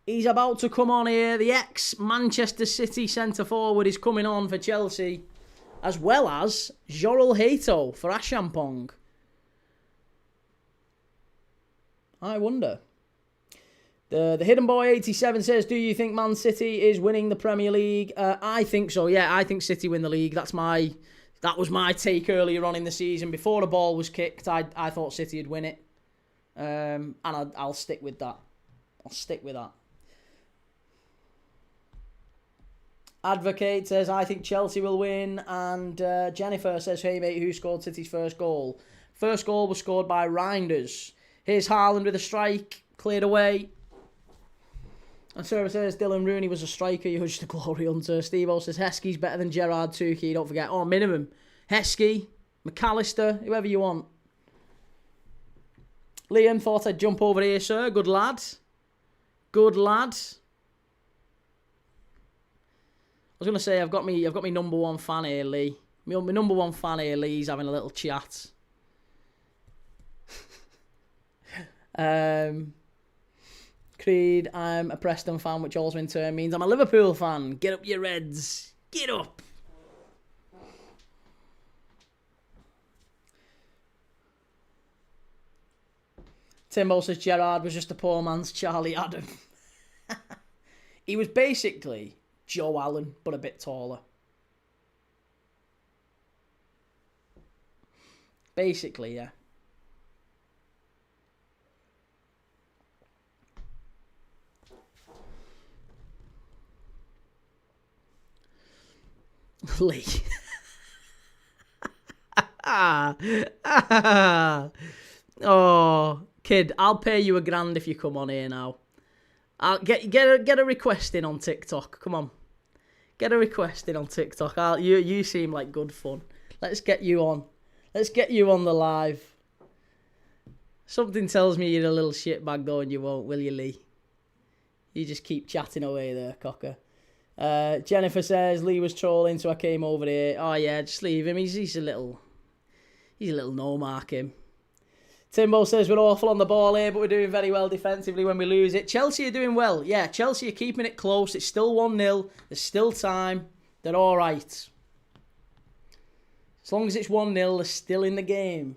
Speaker 1: He's about to come on here. The ex-Manchester City centre-forward is coming on for Chelsea, as well as Jorel Hato for Ashampong. I wonder. The Hidden Boy 87 says, do you think Man City is winning the Premier League? I think so, yeah. I think City win the league. That was my take earlier on in the season. Before the ball was kicked, I thought City would win it. And I'll stick with that. I'll stick with that. Advocate says, I think Chelsea will win. And Jennifer says, hey mate, who scored City's first goal? First goal was scored by Reinders. Here's Haaland with a strike. Cleared away. And Sarah says, Dylan Rooney was a striker. You judged the glory hunter. Steve-O says, Heskey's better than Gerrard Tukey. Don't forget. Oh, minimum. Heskey, McAllister, whoever you want. Liam thought I'd jump over here, sir. Good lad. Good lad. I was going to say, I've got me number one fan here, Lee. My number one fan here, Lee's having a little chat. Creed, I'm a Preston fan, which also in turn means I'm a Liverpool fan. Get up, you Reds. Get up. Timbo says Gerrard was just a poor man's Charlie Adam. He was basically Joe Allen, but a bit taller. Basically, yeah. Lee. Oh, kid, I'll pay you £1,000 if you come on here now. I'll get a request in on TikTok. Come on, get a request in on TikTok. You seem like good fun. Let's get you on. Let's get you on the live. Something tells me you're a little shitbag though, and you won't, will you, Lee? You just keep chatting away there, cocker. Jennifer says Lee was trolling, so I came over here. Oh yeah, just leave him. He's a little no mark him. Timbo says we're awful on the ball here, but we're doing very well defensively when we lose it. Chelsea are doing well. Yeah, Chelsea are keeping it close. It's still 1-0. There's still time. They're all right. As long as it's 1-0, they're still in the game.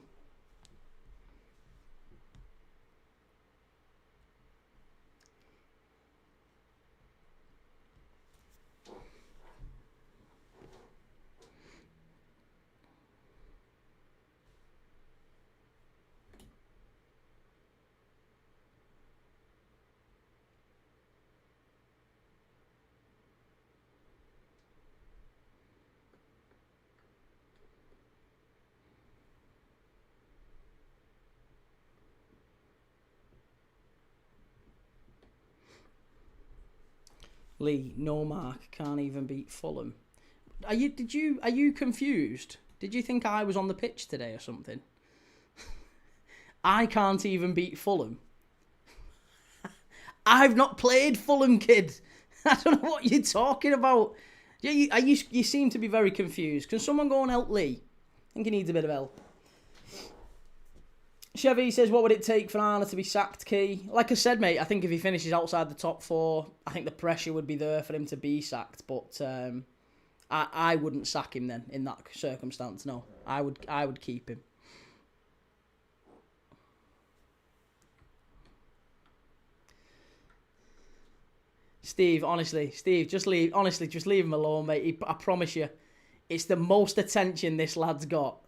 Speaker 1: Lee, no mark, can't even beat Fulham. Are you confused? Did you think I was on the pitch today or something? I can't even beat Fulham. I've not played Fulham, kid. I don't know what you're talking about. You seem to be very confused. Can someone go and help Lee? I think he needs a bit of help. Chevy says, what would it take for Arne to be sacked, Key? Like I said, mate, I think if he finishes outside the top 4, I think the pressure would be there for him to be sacked. But I wouldn't sack him then in that circumstance, no. I would keep him. Steve, just leave him alone, mate. I promise you, it's the most attention this lad's got.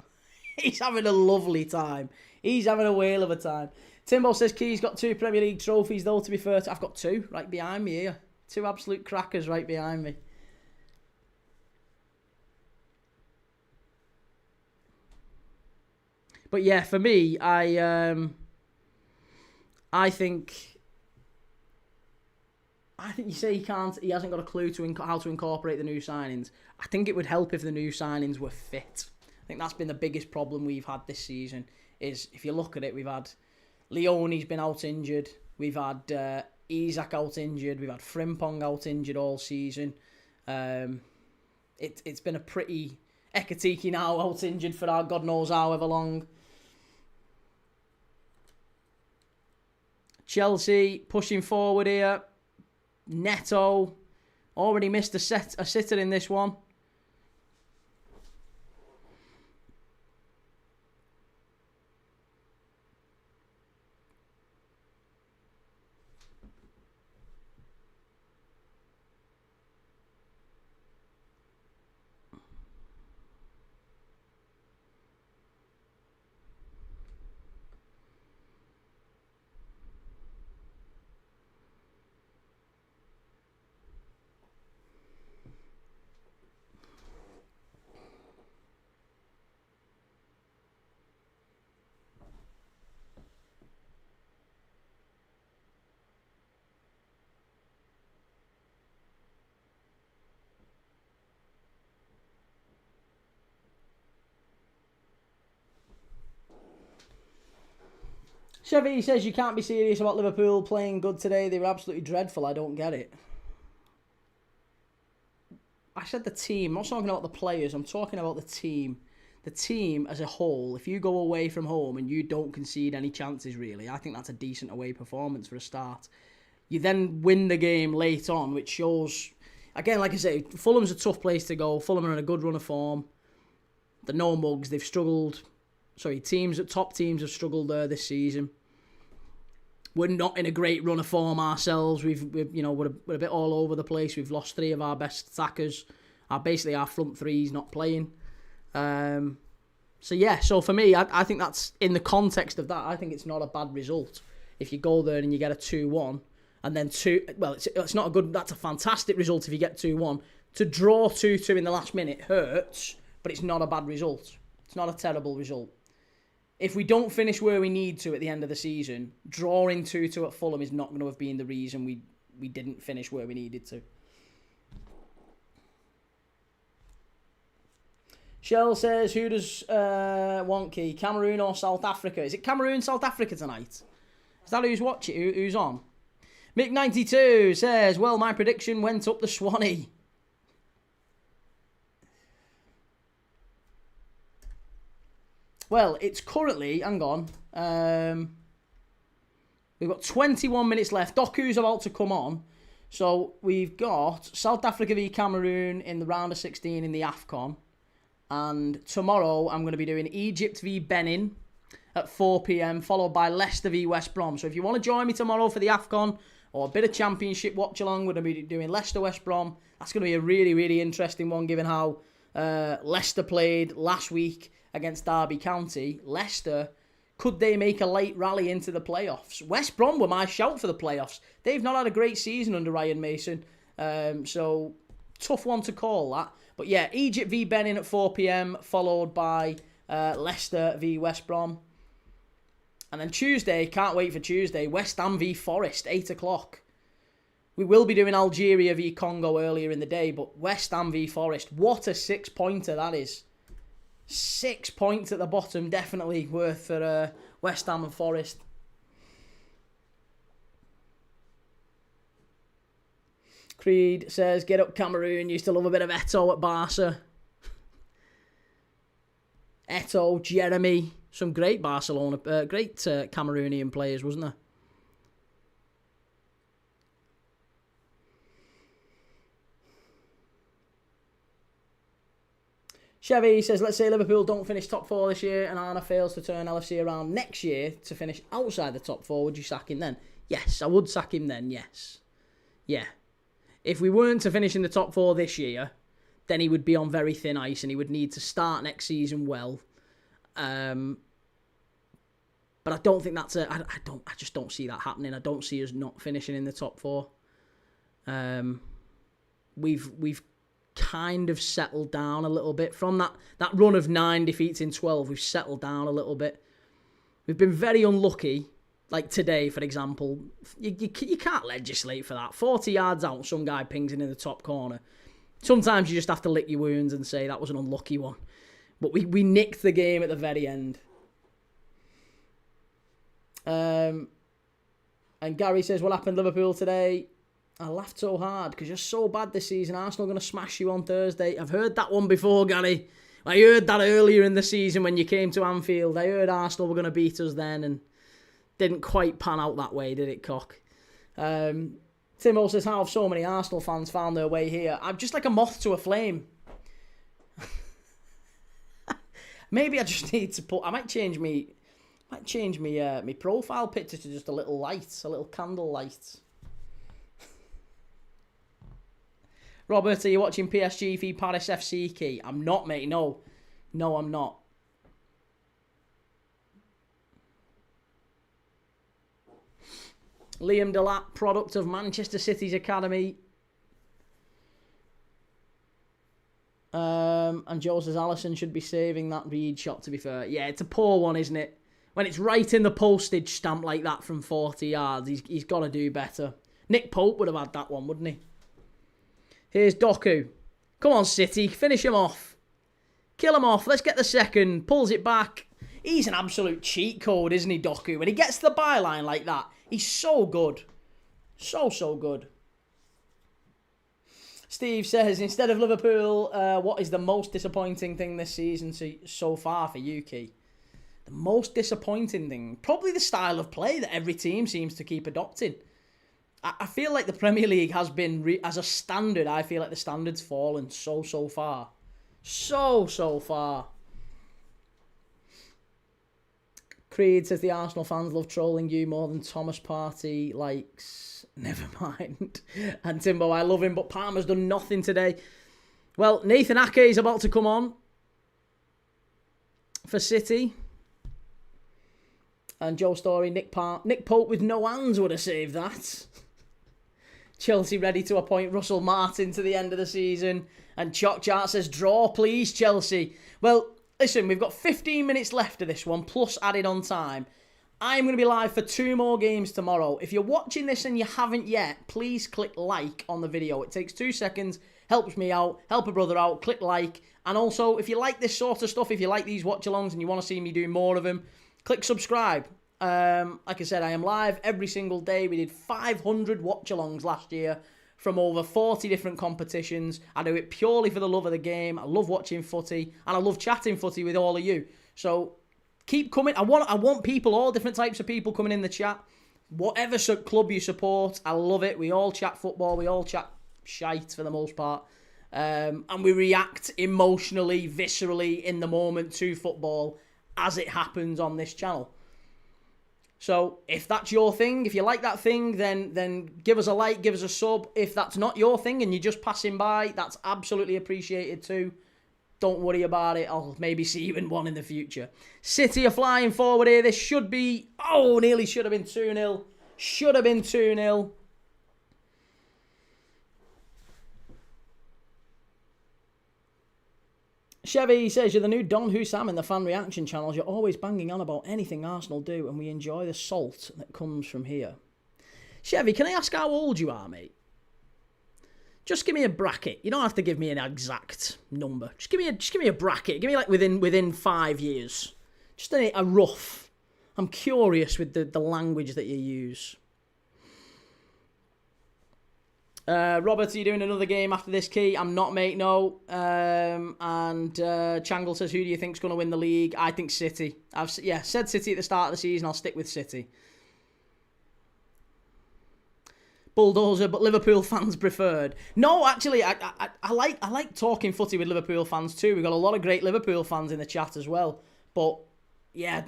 Speaker 1: He's having a lovely time. He's having a whale of a time. Timbo says Key's got 2 Premier League trophies, though, to be fair. I've got 2 right behind me here. 2 absolute crackers right behind me. But yeah, for me, I think you say he hasn't got a clue to how to incorporate the new signings. I think it would help if the new signings were fit. I think that's been the biggest problem we've had this season. Is if you look at it, we've had Leone's been out injured, we've had Isak out injured, we've had Frimpong out injured all season. It's been a pretty Ekatike now out injured for God knows however long. Chelsea pushing forward here. Neto already missed a sitter in this one. Chevy says you can't be serious about Liverpool playing good today. They were absolutely dreadful. I don't get it. I said the team. I'm not talking about the players. I'm talking about the team. The team as a whole, if you go away from home and you don't concede any chances really, I think that's a decent away performance for a start. You then win the game late on, which shows, again, like I say, Fulham's a tough place to go. Fulham are in a good run of form. They're no mugs. They've struggled. Top teams have struggled there this season. We're not in a great run of form ourselves. We're a bit all over the place. We've lost 3 of our best attackers. Basically, our front three's not playing. So for me, I think that's, in the context of that, I think it's not a bad result. If you go there and you get a 2-1, and then it's not a good, that's a fantastic result if you get 2-1. To draw 2-2 in the last minute hurts, but it's not a bad result. It's not a terrible result. If we don't finish where we need to at the end of the season, drawing 2-2 at Fulham is not going to have been the reason we didn't finish where we needed to. Shell says, who does want key? Cameroon or South Africa? Is it Cameroon, South Africa tonight? Is that who's watching? Who's on? Mick92 says, well, my prediction went up the Swanee. Well, it's currently, hang on, we've got 21 minutes left. Doku's about to come on. So we've got South Africa v Cameroon in the round of 16 in the AFCON. And tomorrow I'm going to be doing Egypt v Benin at 4 p.m, followed by Leicester v West Brom. So if you want to join me tomorrow for the AFCON or a bit of Championship watch-along, we're going to be doing Leicester-West Brom. That's going to be a really, really interesting one, given how Leicester played last week against Derby County. Leicester, could they make a late rally into the playoffs? West Brom were my shout for the playoffs. They've not had a great season under Ryan Mason. So, tough one to call that. But yeah, Egypt v Benin at 4 p.m, followed by Leicester v West Brom. And then Tuesday, can't wait for Tuesday, West Ham v Forest, 8 o'clock. We will be doing Algeria v Congo earlier in the day, but West Ham v Forest, what a 6-pointer that is. 6 points at the bottom, definitely worth for West Ham and Forest. Creed says, get up Cameroon, used to love a bit of Eto'o at Barca. Eto'o, Jeremy, some great Barcelona, great Cameroonian players, wasn't there? Chevy says, let's say Liverpool don't finish top 4 this year and Arna fails to turn LFC around next year to finish outside the top 4. Would you sack him then? Yes, I would sack him then, yes. Yeah. If we weren't to finish in the top 4 this year, then he would be on very thin ice and he would need to start next season well. But I don't think that's I just don't see that happening. I don't see us not finishing in the top 4. We've kind of settled down a little bit from that run of 9 defeats in 12. We've settled down a little bit. We've been very unlucky. Like today, for example, you can't legislate for that. 40 yards out, some guy pings in the top corner. Sometimes you just have to lick your wounds and say that was an unlucky one. But we nicked the game at the very end. And Gary says, what happened Liverpool today? I laughed so hard because you're so bad this season. Arsenal are going to smash you on Thursday. I've heard that one before, Gary. I heard that earlier in the season when you came to Anfield. I heard Arsenal were going to beat us then and didn't quite pan out that way, did it, Cock? Timo says, how have so many Arsenal fans found their way here? I'm just like a moth to a flame. Maybe I just need to I might change me profile picture to just a little light, a little candle light. Robert, are you watching PSG v Paris FC key? I'm not, mate. No, I'm not. Liam Delap, product of Manchester City's academy. And Joe says Alisson should be saving that Reed shot, to be fair. Yeah, it's a poor one, isn't it? When it's right in the postage stamp like that from 40 yards, he's got to do better. Nick Pope would have had that one, wouldn't he? Here's Doku. Come on, City. Finish him off. Kill him off. Let's get the second. Pulls it back. He's an absolute cheat code, isn't he, Doku? When he gets to the byline like that, he's so good. So good. Steve says, instead of Liverpool, what is the most disappointing thing this season so far for Yuki? The most disappointing thing? Probably the style of play that every team seems to keep adopting. I feel like the Premier League has been, as a standard, I feel like the standard's fallen so far. So far. Creed says the Arsenal fans love trolling you more than Thomas Partey likes. Never mind. And Timbo, I love him, but Palmer's done nothing today. Well, Nathan Ake is about to come on for City. And Joe Story, Nick Pope with no hands would have saved that. Chelsea ready to appoint Russell Martin to the end of the season. And Chalk Chart says, draw please, Chelsea. Well, listen, we've got 15 minutes left of this one, plus added on time. I'm going to be live for 2 more games tomorrow. If you're watching this and you haven't yet, please click like on the video. It takes 2 seconds, helps me out, help a brother out, click like. And also, if you like this sort of stuff, if you like these watch-alongs and you want to see me do more of them, click subscribe. Like I said, I am live every single day. We did 500 watch-alongs last year from over 40 different competitions. I do it purely for the love of the game. I love watching footy, and I love chatting footy with all of you. So keep coming. I want people, all different types of people coming in the chat. Whatever club you support, I love it. We all chat football. We all chat shite for the most part. And we react emotionally, viscerally, in the moment to football as it happens on this channel. So if that's your thing, if you like that thing, then give us a like, give us a sub. If that's not your thing and you're just passing by, that's absolutely appreciated too. Don't worry about it. I'll maybe see you in one in the future. City are flying forward here. This should be... Oh, nearly should have been 2-0. Should have been 2-0. Chevy says, you're the new Don Hussam in the fan reaction channels. You're always banging on about anything Arsenal do, and we enjoy the salt that comes from here. Chevy, can I ask how old you are, mate? Just give me a bracket. You don't have to give me an exact number. Just give me a bracket. Give me like within 5 years. Just a rough. I'm curious with the language that you use. Robert, are you doing another game after this, Key? I'm not, mate, no. And Changle says, who do you think's going to win the league? I think City. I've said City at the start of the season. I'll stick with City. Bulldozer, but Liverpool fans preferred. No, actually, I like talking footy with Liverpool fans too. We've got a lot of great Liverpool fans in the chat as well. But, yeah,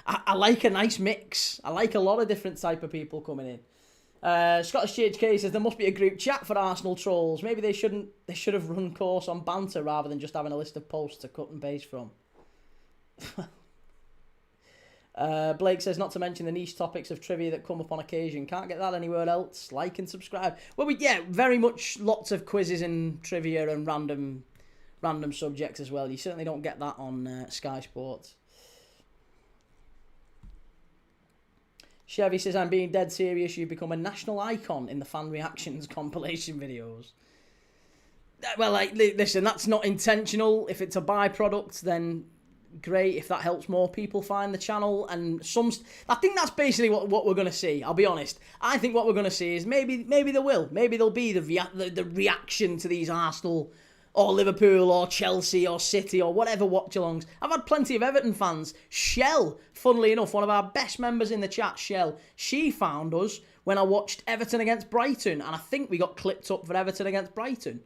Speaker 1: I like a nice mix. I like a lot of different type of people coming in. Scottish GHK says there must be a group chat for Arsenal trolls. Maybe they should have run course on banter rather than just having a list of posts to cut and paste from. Blake says not to mention the niche topics of trivia that come up on occasion. Can't get that anywhere else. Like and subscribe. Well, very much lots of quizzes and trivia and random subjects as well. You certainly don't get that on Sky Sports. Chevy says, I'm being dead serious. You've become a national icon in the fan reactions compilation videos. Well, listen, that's not intentional. If it's a byproduct, then great. If that helps more people find the channel. And I think that's basically what we're going to see. I'll be honest. I think what we're going to see is maybe there will. Maybe there'll be the reaction to these Arsenal or Liverpool or Chelsea or City or whatever watch-alongs. I've had plenty of Everton fans. Shell, funnily enough, one of our best members in the chat, Shell, she found us when I watched Everton against Brighton, and I think we got clipped up for Everton against Brighton.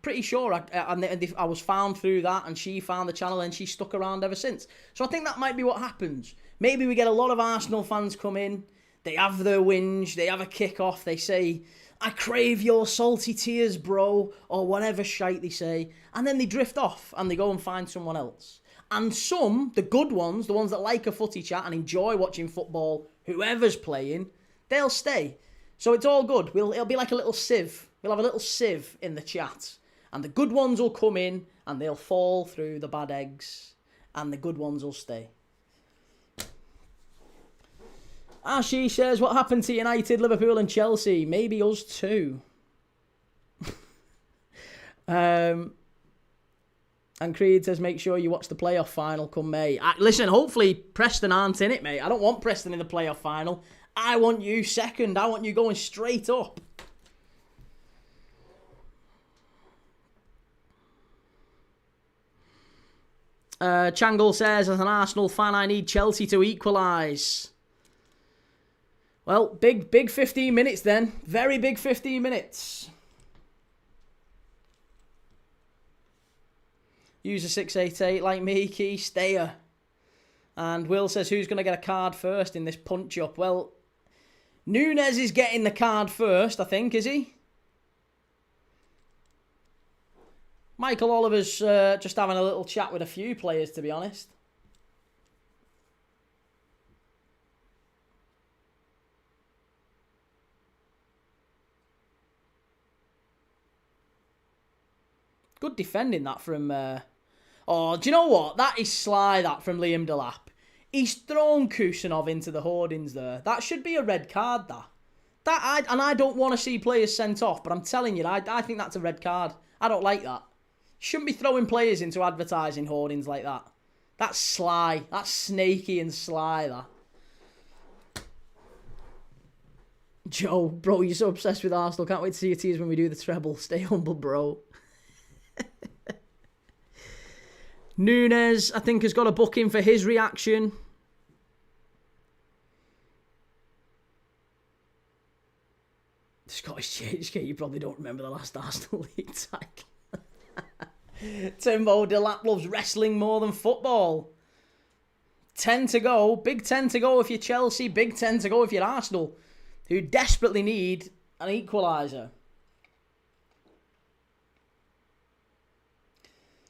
Speaker 1: Pretty sure I was found through that, and she found the channel, and she stuck around ever since. So I think that might be what happens. Maybe we get a lot of Arsenal fans come in, they have their whinge, they have a kick-off, they say, I crave your salty tears, bro, or whatever shite they say, and then they drift off and they go and find someone else. And some, the good ones, the ones that like a footy chat and enjoy watching football, whoever's playing, they'll stay. So it's all good. It'll be like a little sieve. We'll have a little sieve in the chat, and the good ones will come in and they'll fall through the bad eggs, and the good ones will stay. She says, what happened to United, Liverpool and Chelsea? Maybe us too. And Creed says, make sure you watch the playoff final come May. Listen, hopefully Preston aren't in it, mate. I don't want Preston in the playoff final. I want you second. I want you going straight up. Changle says, as an Arsenal fan, I need Chelsea to equalise. Well, big 15 minutes then. Very big 15 minutes. User 688 like me, key stayer. And Will says, who's going to get a card first in this punch-up? Well, Nunes is getting the card first, I think, is he? Michael Oliver's just having a little chat with a few players, to be honest. Good defending that from... Oh, do you know what? That is sly, that, from Liam Delap. He's thrown Kusanov into the hoardings there. That should be a red card, that. And I don't want to see players sent off, but I'm telling you, I think that's a red card. I don't like that. You shouldn't be throwing players into advertising hoardings like that. That's sly. That's snaky and sly, that. Joe, bro, you're so obsessed with Arsenal. Can't wait to see your tears when we do the treble. Stay humble, bro. Nunes, I think, has got a booking for his reaction. Scottish JHK, you probably don't remember the last Arsenal League title. Timbo Delap loves wrestling more than football. 10 to go. Big 10 to go if you're Chelsea. Big 10 to go if you're Arsenal, who desperately need an equaliser.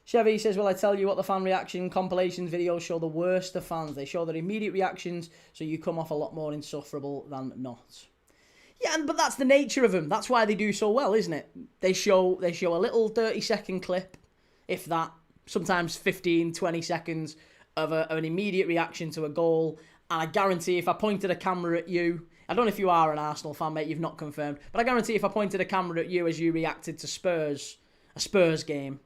Speaker 1: Chevy says, well, I tell you what, the fan reaction compilations videos show the worst of fans. They show their immediate reactions, so you come off a lot more insufferable than not. Yeah, but that's the nature of them. That's why they do so well, isn't it? They show a little 30-second clip, if that, sometimes 15, 20 seconds of an immediate reaction to a goal. And I guarantee if I pointed a camera at you, I don't know if you are an Arsenal fan, mate, you've not confirmed, but I guarantee if I pointed a camera at you as you reacted to a Spurs game,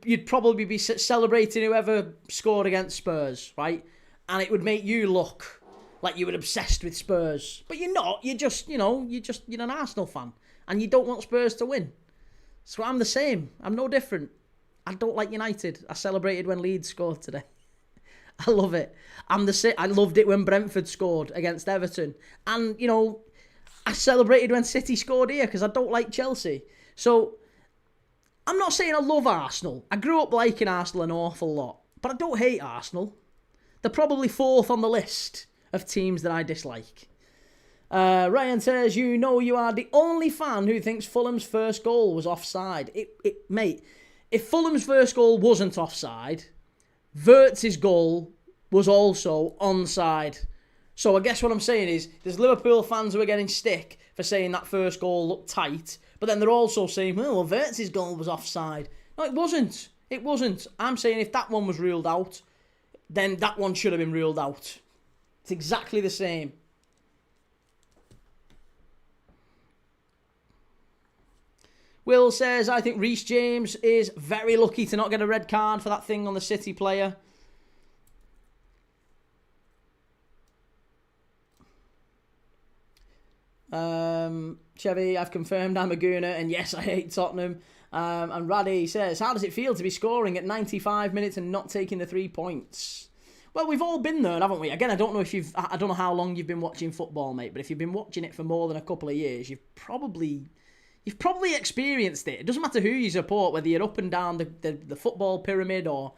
Speaker 1: you'd probably be celebrating whoever scored against Spurs, right? And it would make you look like you were obsessed with Spurs. But you're not. You're an Arsenal fan. And you don't want Spurs to win. So I'm the same. I'm no different. I don't like United. I celebrated when Leeds scored today. I love it. I loved it when Brentford scored against Everton. And, I celebrated when City scored here because I don't like Chelsea. So I'm not saying I love Arsenal. I grew up liking Arsenal an awful lot. But I don't hate Arsenal. They're probably fourth on the list of teams that I dislike. Ryan says, you are the only fan who thinks Fulham's first goal was offside. Mate, if Fulham's first goal wasn't offside, Wirtz's goal was also onside. So I guess what I'm saying is, there's Liverpool fans who are getting stick for saying that first goal looked tight, but then they're also saying, well, Wirtz's goal was offside. No, it wasn't. It wasn't. I'm saying if that one was ruled out, then that one should have been ruled out. It's exactly the same. Will says, I think Reece James is very lucky to not get a red card for that thing on the City player. Chevy, I've confirmed I'm a Gooner, and yes, I hate Tottenham. And Raddy says, how does it feel to be scoring at 95 minutes and not taking the 3 points? Well, we've all been there, haven't we? Again, I don't know how long you've been watching football, mate, but if you've been watching it for more than a couple of years, you've probably experienced it. It doesn't matter who you support, whether you're up and down the football pyramid or,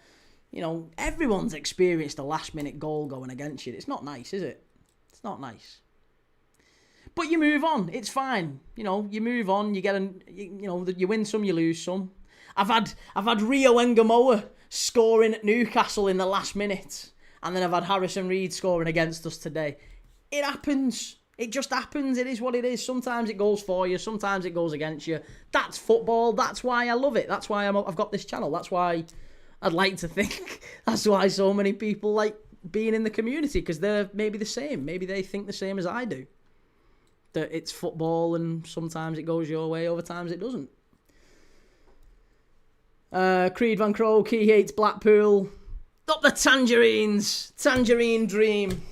Speaker 1: everyone's experienced a last-minute goal going against you. It's not nice, is it? It's not nice. But you move on. It's fine. You move on. You get you win some, you lose some. I've had Rio Engamoa scoring at Newcastle in the last minute, and then I've had Harrison Reed scoring against us today. It happens. It just happens. It is what it is. Sometimes it goes for you. Sometimes it goes against you. That's football. That's why I love it. That's why I've got this channel. That's why I'd like to think. That's why so many people like being in the community, because they're maybe the same. Maybe they think the same as I do. That it's football and sometimes it goes your way, other times it doesn't. Creed Van Croak, he hates Blackpool. Up the Tangerines! Tangerine Dream.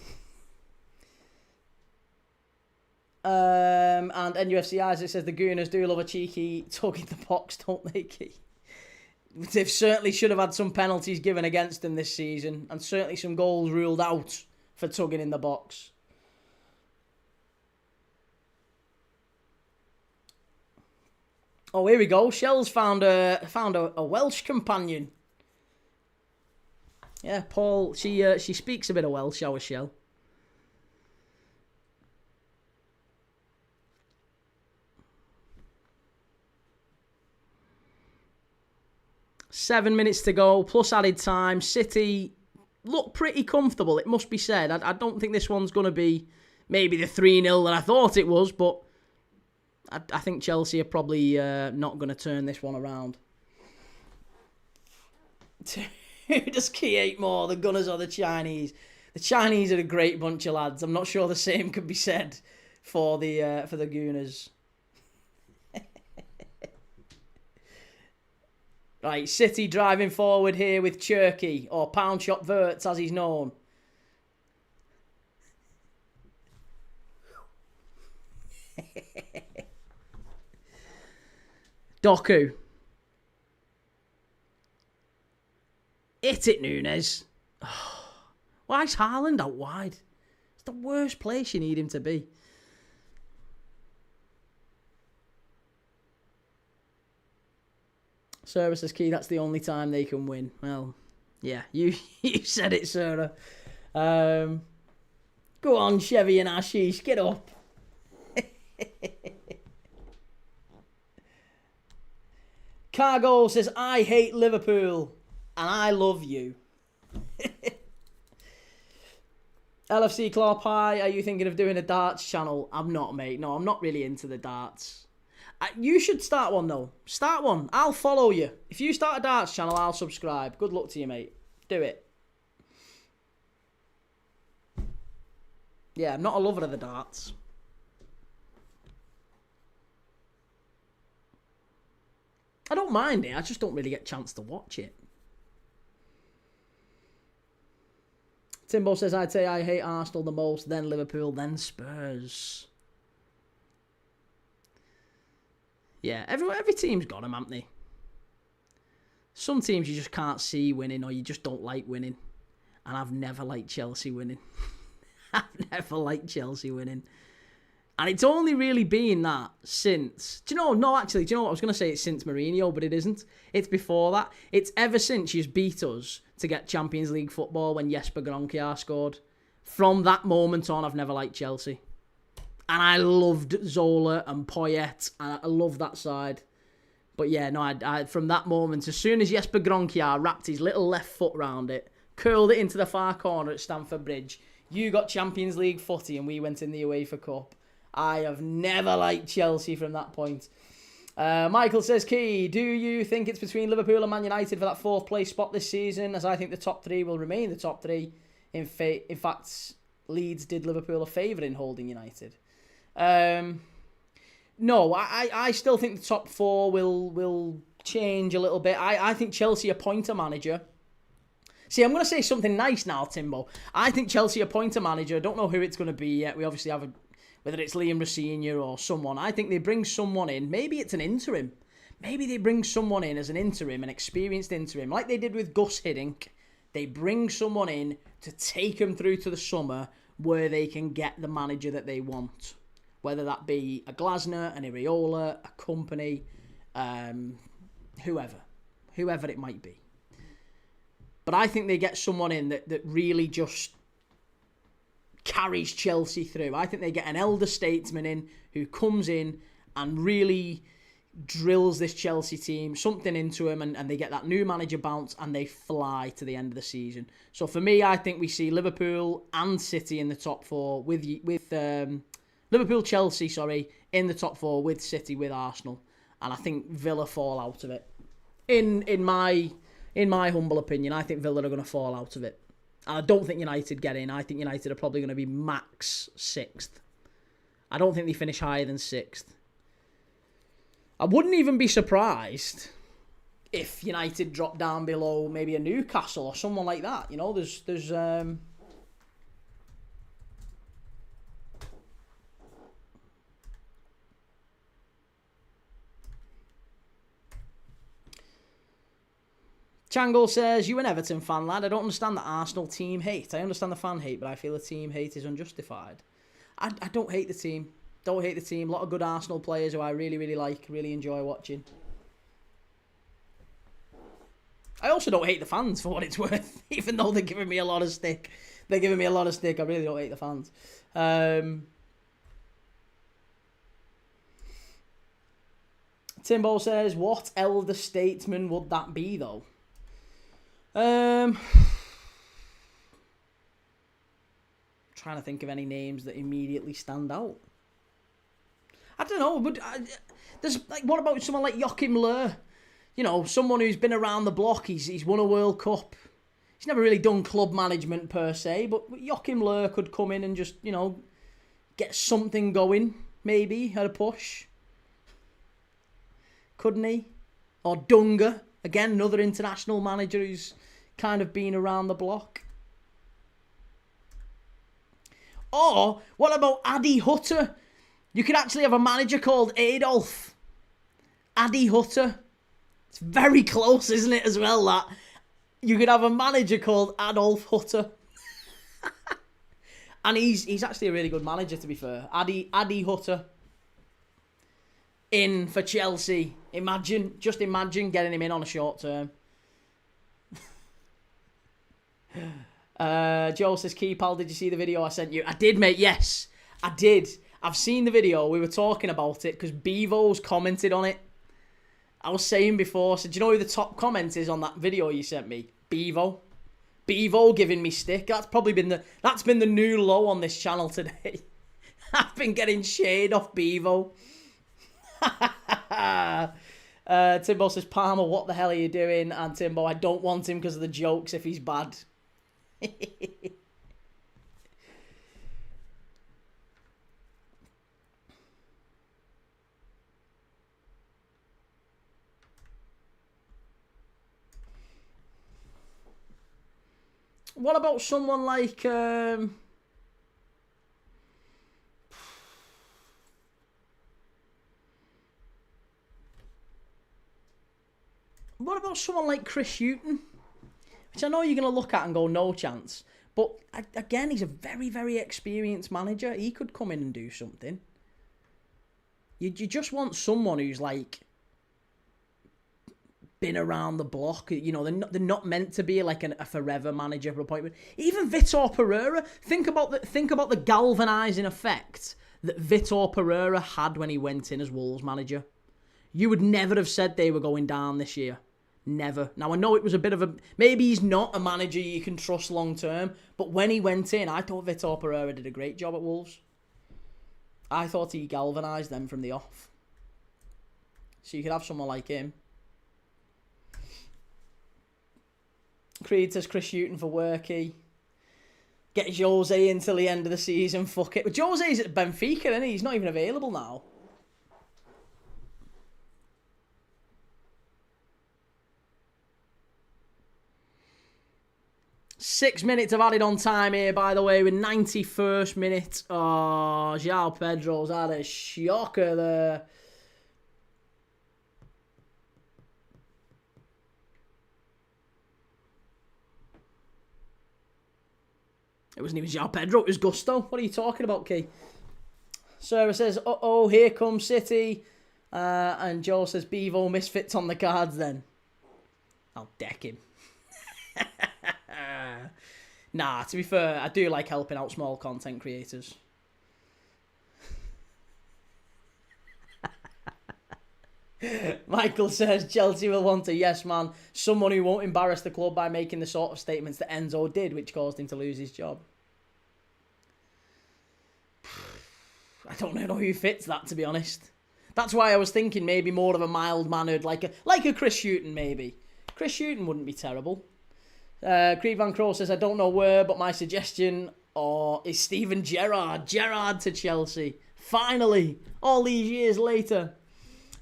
Speaker 1: And NUFC Isaac says the Gooners do love a cheeky tug in the box, don't they, Key? They certainly should have had some penalties given against them this season, and certainly some goals ruled out for tugging in the box. Oh, here we go. Shell's found a Welsh companion. Yeah, Paul, she speaks a bit of Welsh, our Shell. Seven minutes to go, plus added time. City look pretty comfortable, it must be said. I don't think this one's going to be maybe the 3-0 that I thought it was, but I think Chelsea are probably not going to turn this one around. Who does Key hate more, the Gunners or the Chinese? The Chinese are a great bunch of lads. I'm not sure the same could be said for the Gooners. Right, City driving forward here with Cherky, or Pound Shop Verts as he's known. Doku. Hit it, Nunes. Oh, why is Haaland out wide? It's the worst place you need him to be. Sarah says, Key, that's the only time they can win. Well, yeah, you said it, Sarah. Go on, Chevy and Ashish, get up. Cargo says, I hate Liverpool and I love you. LFC Claw Pie, are you thinking of doing a darts channel? I'm not, mate. No, I'm not really into the darts. You should start one, though. Start one. I'll follow you. If you start a darts channel, I'll subscribe. Good luck to you, mate. Do it. Yeah, I'm not a lover of the darts. I don't mind it. I just don't really get a chance to watch it. Timbo says, I'd say I hate Arsenal the most, then Liverpool, then Spurs. Yeah, every team's got them, haven't they? Some teams you just can't see winning, or you just don't like winning. And I've never liked Chelsea winning. I've never liked Chelsea winning. And it's only really been that since... Do you know what? I was going to say it's since Mourinho, but it isn't. It's before that. It's ever since you've beat us to get Champions League football when Jesper Gronkiar scored. From that moment on, I've never liked Chelsea. And I loved Zola and Poyet, and I love that side. But yeah, no, I from that moment, as soon as Jesper Gronkiar wrapped his little left foot round it, curled it into the far corner at Stamford Bridge, you got Champions League footy and we went in the UEFA Cup. I have never liked Chelsea from that point. Michael says, Key, do you think it's between Liverpool and Man United for that fourth place spot this season? As I think the top three will remain the top three. In fact, Leeds did Liverpool a favour in holding United. No, I still think the top four will change a little bit. I think Chelsea appoint a manager. See, I'm going to say something nice now, Timbo. I think Chelsea appoint a manager. I don't know who it's going to be yet. We obviously have whether it's Liam Rosenior or someone. I think they bring someone in. Maybe it's an interim. Maybe they bring someone in as an interim, an experienced interim, like they did with Gus Hiddink. They bring someone in to take them through to the summer where they can get the manager that they want. Whether that be a Glasner, an Iraola, a company, whoever it might be. But I think they get someone in that really just carries Chelsea through. I think they get an elder statesman in who comes in and really drills this Chelsea team, something into him, and they get that new manager bounce and they fly to the end of the season. So for me, I think we see Liverpool and City in the top four with Liverpool, Chelsea, in the top four with City, with Arsenal, and I think Villa fall out of it. In my humble opinion, I think Villa are going to fall out of it. And I don't think United get in. I think United are probably going to be max 6th. I don't think they finish higher than 6th. I wouldn't even be surprised if United drop down below maybe a Newcastle or someone like that. You know, there's Changle says, you an Everton fan, lad. I don't understand the Arsenal team hate. I understand the fan hate, but I feel the team hate is unjustified. I don't hate the team. Don't hate the team. A lot of good Arsenal players who I really, really like, really enjoy watching. I also don't hate the fans for what it's worth, even though they're giving me a lot of stick. I really don't hate the fans. Timbo says, what elder statesman would that be, though? Trying to think of any names that immediately stand out. I don't know. What about someone like Joachim Löw? You know, someone who's been around the block. He's won a World Cup. He's never really done club management per se, but Joachim Löw could come in and just, you know, get something going, maybe, at a push. Couldn't he? Or Dunga, again, another international manager who's kind of been around the block. Or, what about Adi Hutter? You could actually have a manager called Adolf. Adi Hutter. It's very close, isn't it, as well, that? You could have a manager called Adolf Hutter. And he's actually a really good manager, to be fair. Adi Hutter. In for Chelsea. Just imagine getting him in on a short term. Joe says, Keepal, did you see the video I sent you? I did, mate, yes. I did. I've seen the video. We were talking about it because Bevo's commented on it. I was saying before, so do you know who the top comment is on that video you sent me? Bevo. Bevo giving me stick. That's been the new low on this channel today. I've been getting shade off Bevo. Timbo says, Palmer, what the hell are you doing? And Timbo, I don't want him because of the jokes if he's bad. What about someone like... What about someone like Chris Hughton? Which I know you're going to look at and go, no chance. But, again, he's a very, very experienced manager. He could come in and do something. You just want someone who's, like, been around the block. You know, they're not meant to be, like, a forever manager appointment. Even Vitor Pereira. Think about the galvanising effect that Vitor Pereira had when he went in as Wolves manager. You would never have said they were going down this year. Never. Now, I know it was a bit of a... Maybe he's not a manager you can trust long term, but when he went in, I thought Vitor Pereira did a great job at Wolves. I thought he galvanised them from the off. So you could have someone like him. Creed says Chris Hughton for worky. Get Jose until the end of the season. Fuck it. But Jose's at Benfica, isn't he? He's not even available now. Six minutes of added on time here, by the way, with 91st minute. Oh, João Pedro's had a shocker there. It wasn't even João Pedro, it was Gusto. What are you talking about, Key? Sarah says, uh-oh, here comes City. And Joe says, Bevo misfits on the cards then. I'll deck him. Nah, to be fair, I do like helping out small content creators. Michael says, Chelsea will want a yes man. Someone who won't embarrass the club by making the sort of statements that Enzo did, which caused him to lose his job. I don't know who fits that, to be honest. That's why I was thinking maybe more of a mild-mannered, like a Chris Hughton, maybe. Chris Hughton wouldn't be terrible. Creed Van Crow says, I don't know where, but my suggestion is Steven Gerrard. Gerrard to Chelsea. Finally, all these years later.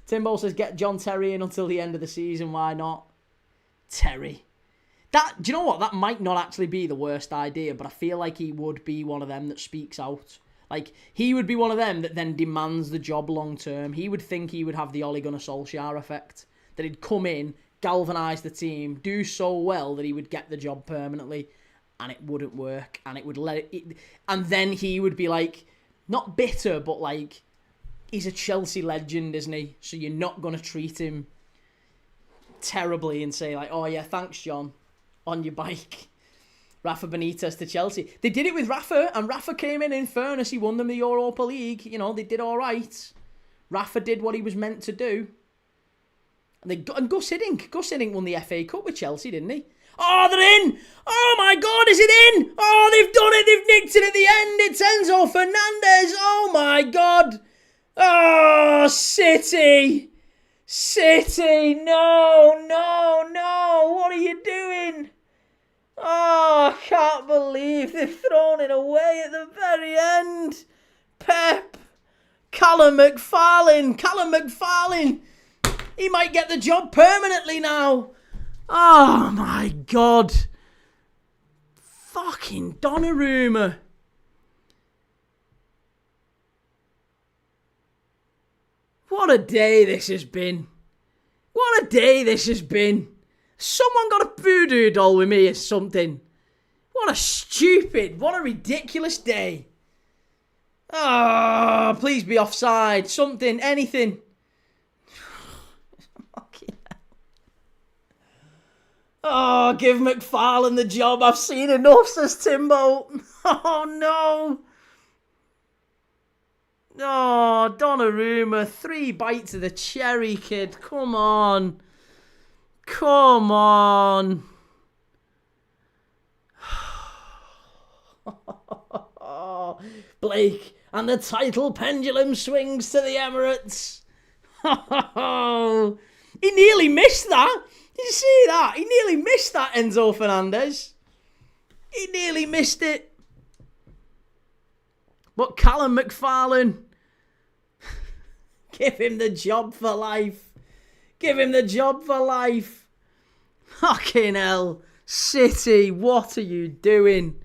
Speaker 1: Timbo says, get John Terry in until the end of the season. Why not? Terry. Do you know what? That might not actually be the worst idea, but I feel like he would be one of them that speaks out. Like, he would be one of them that then demands the job long term. He would think he would have the Ole Gunnar Solskjaer effect. That he'd come in, galvanise the team, do so well that he would get the job permanently, and it wouldn't work, and it would and then he would be like, not bitter, but like, he's a Chelsea legend, isn't he? So you're not going to treat him terribly and say, like, oh, yeah, thanks, John, on your bike. Rafa Benitez to Chelsea. They did it with Rafa, and Rafa came in fairness. He won them the Europa League. You know, they did all right. Rafa did what he was meant to do. And Gus Hiddink won the FA Cup with Chelsea, didn't he? Oh, they're in! Oh my God, is it in? Oh, they've done it! They've nicked it at the end! It's Enzo Fernandez! Oh my God! Oh, City! City! No! What are you doing? Oh, I can't believe they've thrown it away at the very end. Pep! Calum McFarlane! He might get the job permanently now. Oh my God. Fucking Donnarumma. What a day this has been. Someone got a voodoo doll with me or something. What a ridiculous day. Oh, please be offside. Something, anything. Oh, give McFarlane the job. I've seen enough, says Timbo. Oh, no. Oh, Donnarumma. 3 bites of the cherry, kid. Come on. Blake, and the title pendulum swings to the Emirates. He nearly missed that. Did you see that? He nearly missed that, Enzo Fernandez. He nearly missed it. But Calum McFarlane, give him the job for life. Fucking hell. City, what are you doing?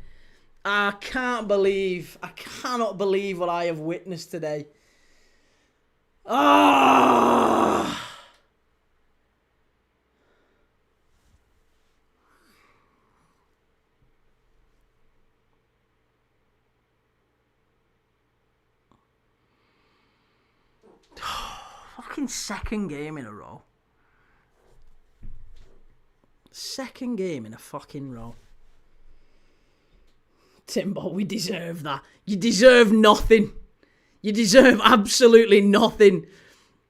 Speaker 1: I cannot believe what I have witnessed today. Ah! Fucking second game in a row. Second game in a fucking row. Timbo, we deserve that. You deserve nothing. You deserve absolutely nothing.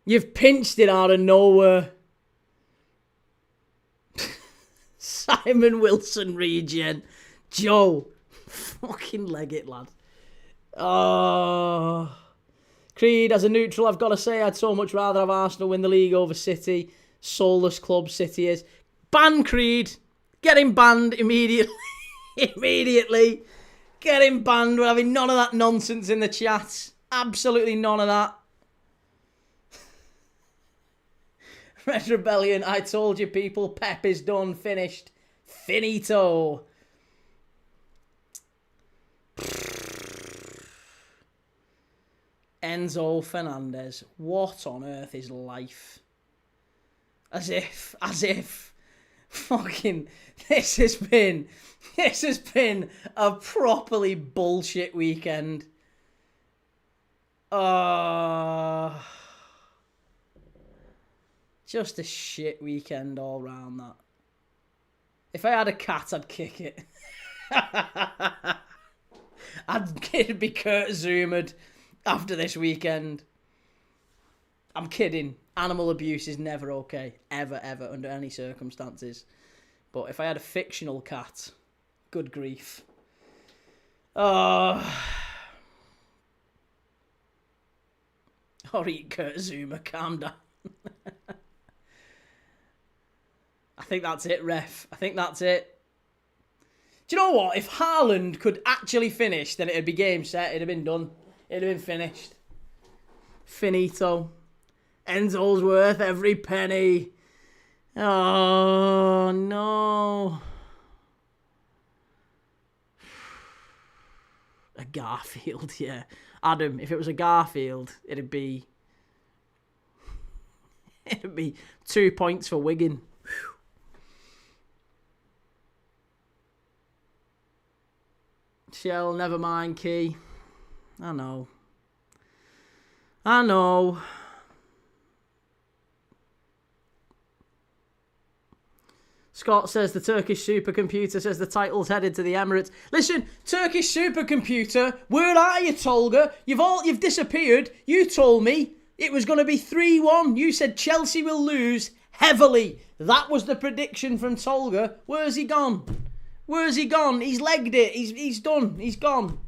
Speaker 1: You've pinched it out of nowhere. Simon Wilson regen. Joe, fucking leg it, lad. Oh... Creed, as a neutral, I've got to say I'd so much rather have Arsenal win the league over City. Soulless club City is. Ban Creed. Get him banned immediately. Immediately. Get him banned. We're having none of that nonsense in the chat. Absolutely none of that. Red Rebellion, I told you people, Pep is done, finished. Finito. Enzo Fernandez. What on earth is life? As if fucking this has been a properly bullshit weekend. Just a shit weekend all round that. If I had a cat, I'd kick it. It'd be Kurt Zoomed after this weekend. I'm kidding. Animal abuse is never okay. Ever, under any circumstances. But if I had a fictional cat, good grief. Or eat Kurt Zuma, calm down. I think that's it, ref. I think that's it. Do you know what? If Haaland could actually finish, then it'd be game set. It'd have been done. It'd have been finished. Finito. Enzo's worth every penny. Oh, no. A Garfield, yeah. Adam, if it was a Garfield, it'd be 2 points for Wigan. Shell, never mind, Key. I know. Scott says the Turkish supercomputer says the title's headed to the Emirates. Listen, Turkish supercomputer, where are you, Tolga? You've disappeared. You told me it was going to be 3-1. You said Chelsea will lose heavily. That was the prediction from Tolga. Where's he gone? Where's he gone? He's legged it. He's done. He's gone.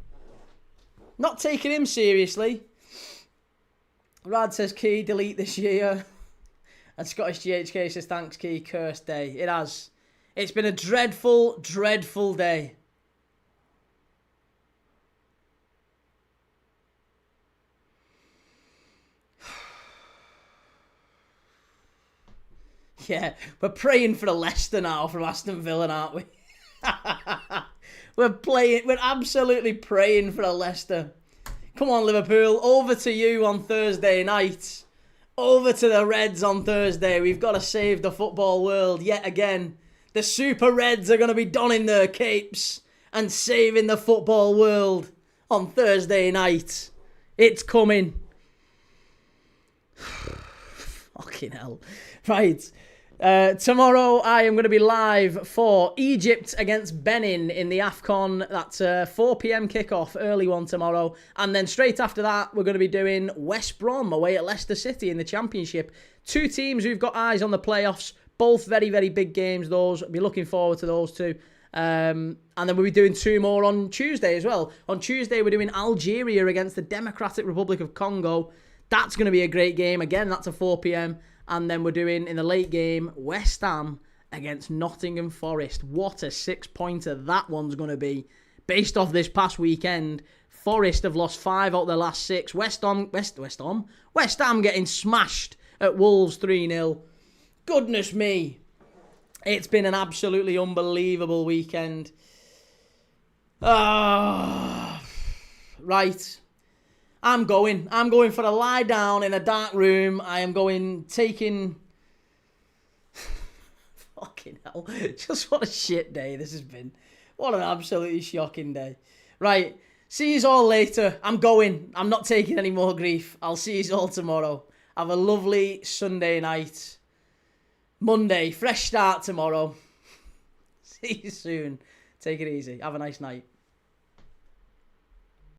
Speaker 1: Not taking him seriously. Rad says, Key, delete this year. And Scottish GHK says, thanks, Key, cursed day. It has. It's been a dreadful, dreadful day. Yeah, we're praying for a Leicester now from Aston Villa, aren't we? We're absolutely praying for a Leicester. Come on, Liverpool, over to you on Thursday night. Over to the Reds on Thursday. We've got to save the football world yet again. The Super Reds are going to be donning their capes and saving the football world on Thursday night. It's coming. Fucking hell. Right. Tomorrow I am going to be live for Egypt against Benin in the AFCON. That's a 4 p.m. kickoff, early one tomorrow. And then straight after that, we're going to be doing West Brom away at Leicester City in the Championship. Two teams who've got eyes on the playoffs. Both very, very big games, those. I'll be looking forward to those two. And then we'll be doing two more on Tuesday as well. On Tuesday, we're doing Algeria against the Democratic Republic of Congo. That's going to be a great game. Again, that's a 4 p.m. And then we're doing, in the late game, West Ham against Nottingham Forest. What a 6-pointer that one's going to be. Based off this past weekend, Forest have lost 5 out of their last 6. West Ham getting smashed at Wolves 3-0. Goodness me. It's been an absolutely unbelievable weekend. Right. I'm going for a lie down in a dark room. I am taking... Fucking hell. Just what a shit day this has been. What an absolutely shocking day. Right. See you all later. I'm going. I'm not taking any more grief. I'll see you all tomorrow. Have a lovely Sunday night. Monday. Fresh start tomorrow. See you soon. Take it easy. Have a nice night.